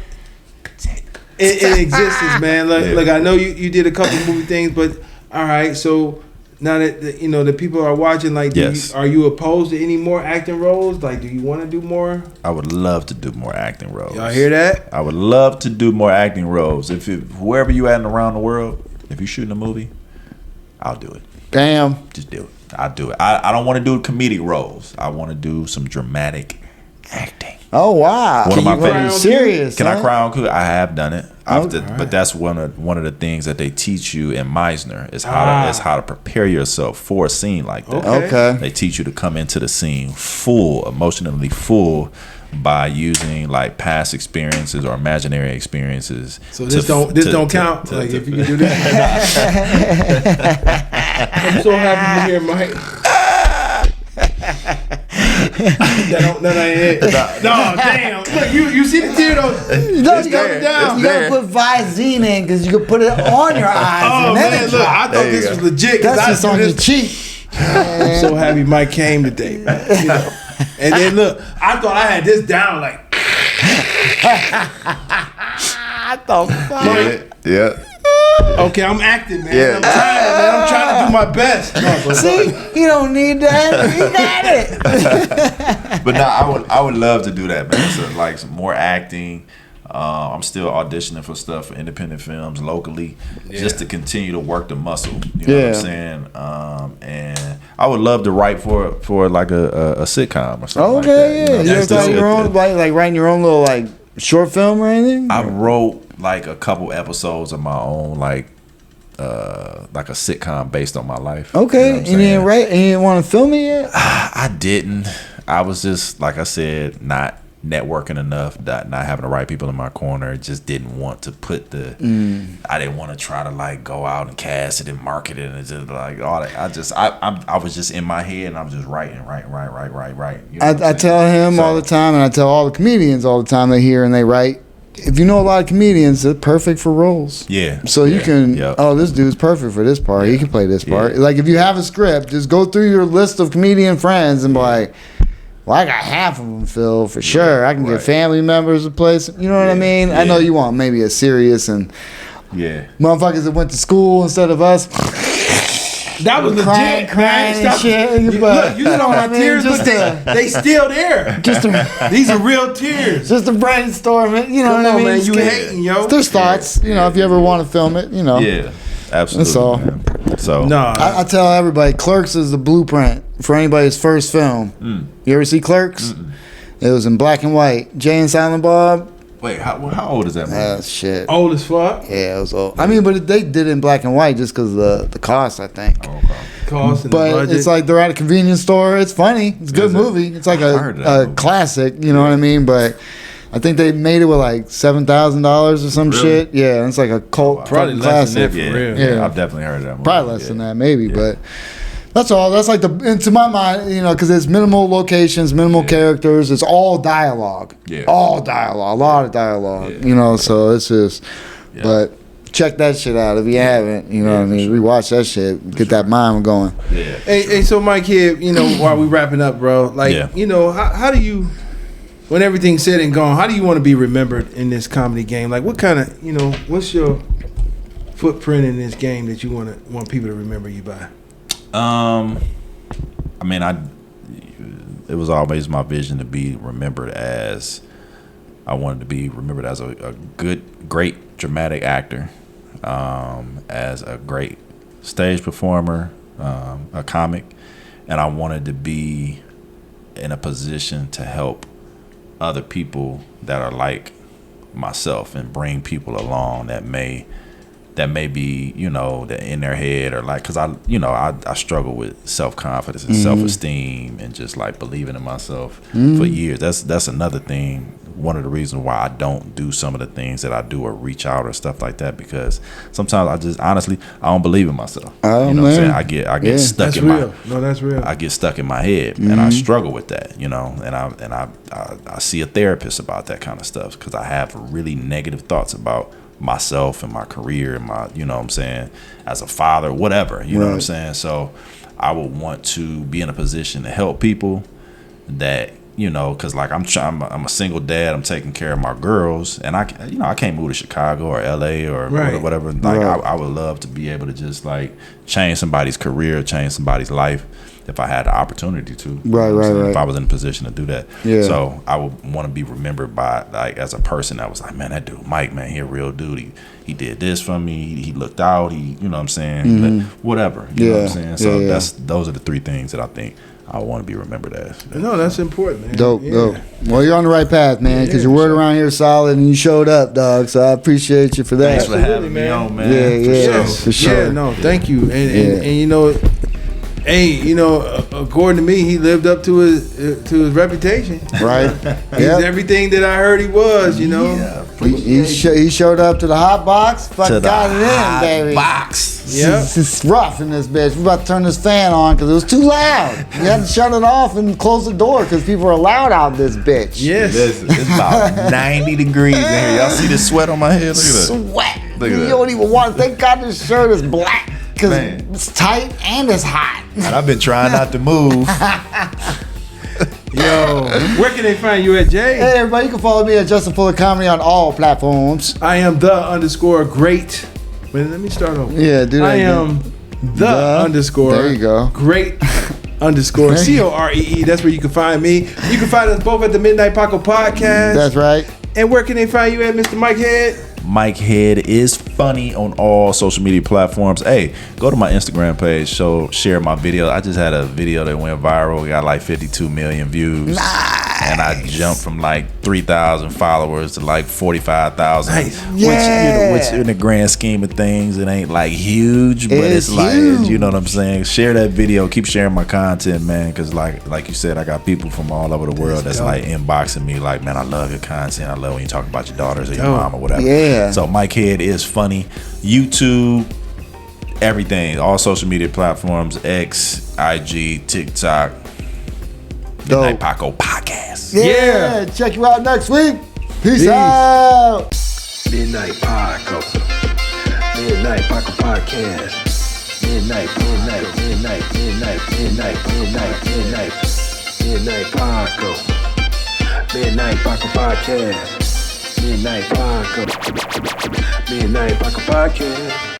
In existence, man. Look, I know you did a couple movie things, but all right. So now that the people are watching, like, Yes. are you opposed to any more acting roles? Like, do you want to do more? I would love to do more acting roles. Y'all hear that? I would love to do more acting roles. Wherever you at around the world, if you're shooting a movie, I'll do it. Damn. Just do it. I'll do it. I don't want to do comedic roles. I want to do some dramatic acting. Oh wow. One of my You wanna be favorite- serious. Can huh? I cry on cue? I have done it. Okay. But that's one of the things that they teach you in Meisner is how to prepare yourself for a scene like that. Okay. They teach you to come into the scene full, emotionally full, by using like past experiences or imaginary experiences. So this don't count. Like, if you can do that. I'm so happy to hear Mike. that ain't it. No, damn. Look, you see the tear though. No, you coming down. You gotta put Visine in because you can put it on your eyes. Oh and then man, it look, drops. I thought this was legit. That's I just do on your this. cheek. I'm so happy Mike came today, man. You know? And then look, I thought I had this down like. I thought. Yeah. Okay, I'm acting, man. Yeah. I'm trying to do my best. No, but- See, you don't need that. You got it. But no, I would love to do that, man. So like some more acting. I'm still auditioning for stuff for independent films locally, just to continue to work the muscle. You know what I'm saying? And I would love to write for like a sitcom or something. Okay, like that. You ever thought your own, like writing your own little like short film or anything? I wrote like a couple episodes of my own, like a sitcom based on my life. Okay, You know what I'm and you didn't saying? write, and you didn't want to film it yet? I didn't. I was just, like I said, not networking enough, not having the right people in my corner. Just didn't want to put I didn't want to try to like go out and cast it and market it and just like all that. I was just in my head and I was just writing. You know what I'm I saying? tell him all the time, and I tell all the comedians all the time they hear and they write. If you know a lot of comedians, they're perfect for roles. Yeah. So you can, Yep. oh, this dude's perfect for this part. He can play this part. Yeah. Like if you have a script, just go through your list of comedian friends and be like, well, I got half of them filled for sure. I can get right. family members to play some, you know what I mean? I know you want maybe a serious and motherfuckers that went to school instead of us. That was legit, crying man. and shit. Look, you saw my tears. Just They still there. These are real tears. Just a brainstorm it, you know Come what I on, mean? man. You hating, yo. There's thoughts, you know, if you ever want to film it, you know. Yeah, absolutely. That's all. Man. So Nah. I tell everybody, Clerks is the blueprint for anybody's first film. You ever see Clerks? It was in black and white. Jay and Silent Bob. wait, how old is that movie? Shit. Old as fuck. Yeah, it was old. I mean, but they did it in black and white just because of the cost, I think. Okay. Cost and the But budget. it's like they're at a convenience store. It's funny. It's a good Is it? movie. It's like I heard of that a movie. classic. You know what I mean? But I think they made it with like $7,000 or some shit. Yeah, and it's like a cult Probably fucking less than classic. that for real. Yeah. I've definitely heard of that movie. Probably less than Yeah. that, maybe. But that's all. That's like and to my mind, you know, because it's minimal locations, minimal characters. It's all dialogue. Yeah. All dialogue. A lot of dialogue. Yeah. You know, so it's just. But check that shit out if you haven't. You know what I mean? We watch that shit. Get that mind going. Yeah. Hey, so Mike here, you know, while we wrapping up, bro, like, Yeah. you know, how do you, when everything's said and gone, how do you want to be remembered in this comedy game? Like, what kind of, you know, what's your footprint in this game that you want people to remember you by? I mean, it was always my vision to be remembered as, I wanted to be remembered as a great dramatic actor, as a great stage performer, a comic, and I wanted to be in a position to help other people that are like myself and bring people along that may be, you know, that in their head or like, cause I struggle with self-confidence and self-esteem and just like believing in myself for years. That's another thing. One of the reasons why I don't do some of the things that I do or reach out or stuff like that, because sometimes I just honestly I don't believe in myself. Oh, you know what I'm saying? man. I get stuck That's in real. that's real. I get stuck in my head and I struggle with that, you know, and I see a therapist about that kind of stuff because I have really negative thoughts about myself and my career and my, you know what I'm saying, as a father, whatever, you know what I'm saying? So I would want to be in a position to help people that you know, because like I'm a single dad. I'm taking care of my girls, and I can't move to Chicago or LA or whatever. Like I would love to be able to just like change somebody's career, change somebody's life if I had the opportunity to. Right. If I was in a position to do that. Yeah. So I would want to be remembered by like as a person that was like, man, that dude Mike, man, he a real dude. He did this for me. He looked out. He, you know what I'm saying? Whatever. You know what I'm saying? So those are the three things that I think I want to be remembered as. No, that's important, man. Dope. Well, you're on the right path, man, because your word around here is solid, and you showed up, dog. So I appreciate you for that. Thanks for having me on, man. For sure. Yeah, no, thank you. And you know, hey, you know, according to me, he lived up to his reputation. Right. He's everything that I heard he was. You know. Yeah. He showed up to the hot box. Fuck, got it in, baby. Box. Yeah. It's rough in this bitch. We about to turn this fan on because it was too loud. You had to shut it off and close the door because people are loud out this bitch. Yes. Listen, it's about 90 degrees in here. Y'all see the sweat on my head? Look at that. Sweat. Look at You that. don't even want. Thank God this shirt is black because it's tight and it's hot. And I've been trying not to move. Yo, where can they find you at, Jay? Hey everybody, you can follow me at Justin Fuller Comedy on all platforms. I am _great. Wait, let me start over. Yeah, do that. I am There you go. Great _COREE. That's where you can find me. You can find us both at the Midnight Paco Podcast. That's right. And where can they find you at, Mr. Mike Head? Mike Head is funny on all social media platforms. Hey, go to my Instagram page, share my video. I just had a video that went viral. We got like 52 million views. Nice. And I jumped from like 3,000 followers to like 45,000. Nice. Which in the grand scheme of things, it ain't like huge, but it's like, huge. you know what I'm saying? Share that video. Keep sharing my content, man, because like you said, I got people from all over the world that's like inboxing me like, man, I love your content. I love when you talk about your daughters or your mom or whatever. Yeah. So Mike Head is funny. YouTube, everything, all social media platforms, X, IG, TikTok. Midnight Paco Podcast. Yeah. Check you out next week. Peace out. Midnight Paco. Midnight Paco Podcast. Midnight Paco. Midnight Paco Podcast. Midnight Paco. Midnight Paco Podcast.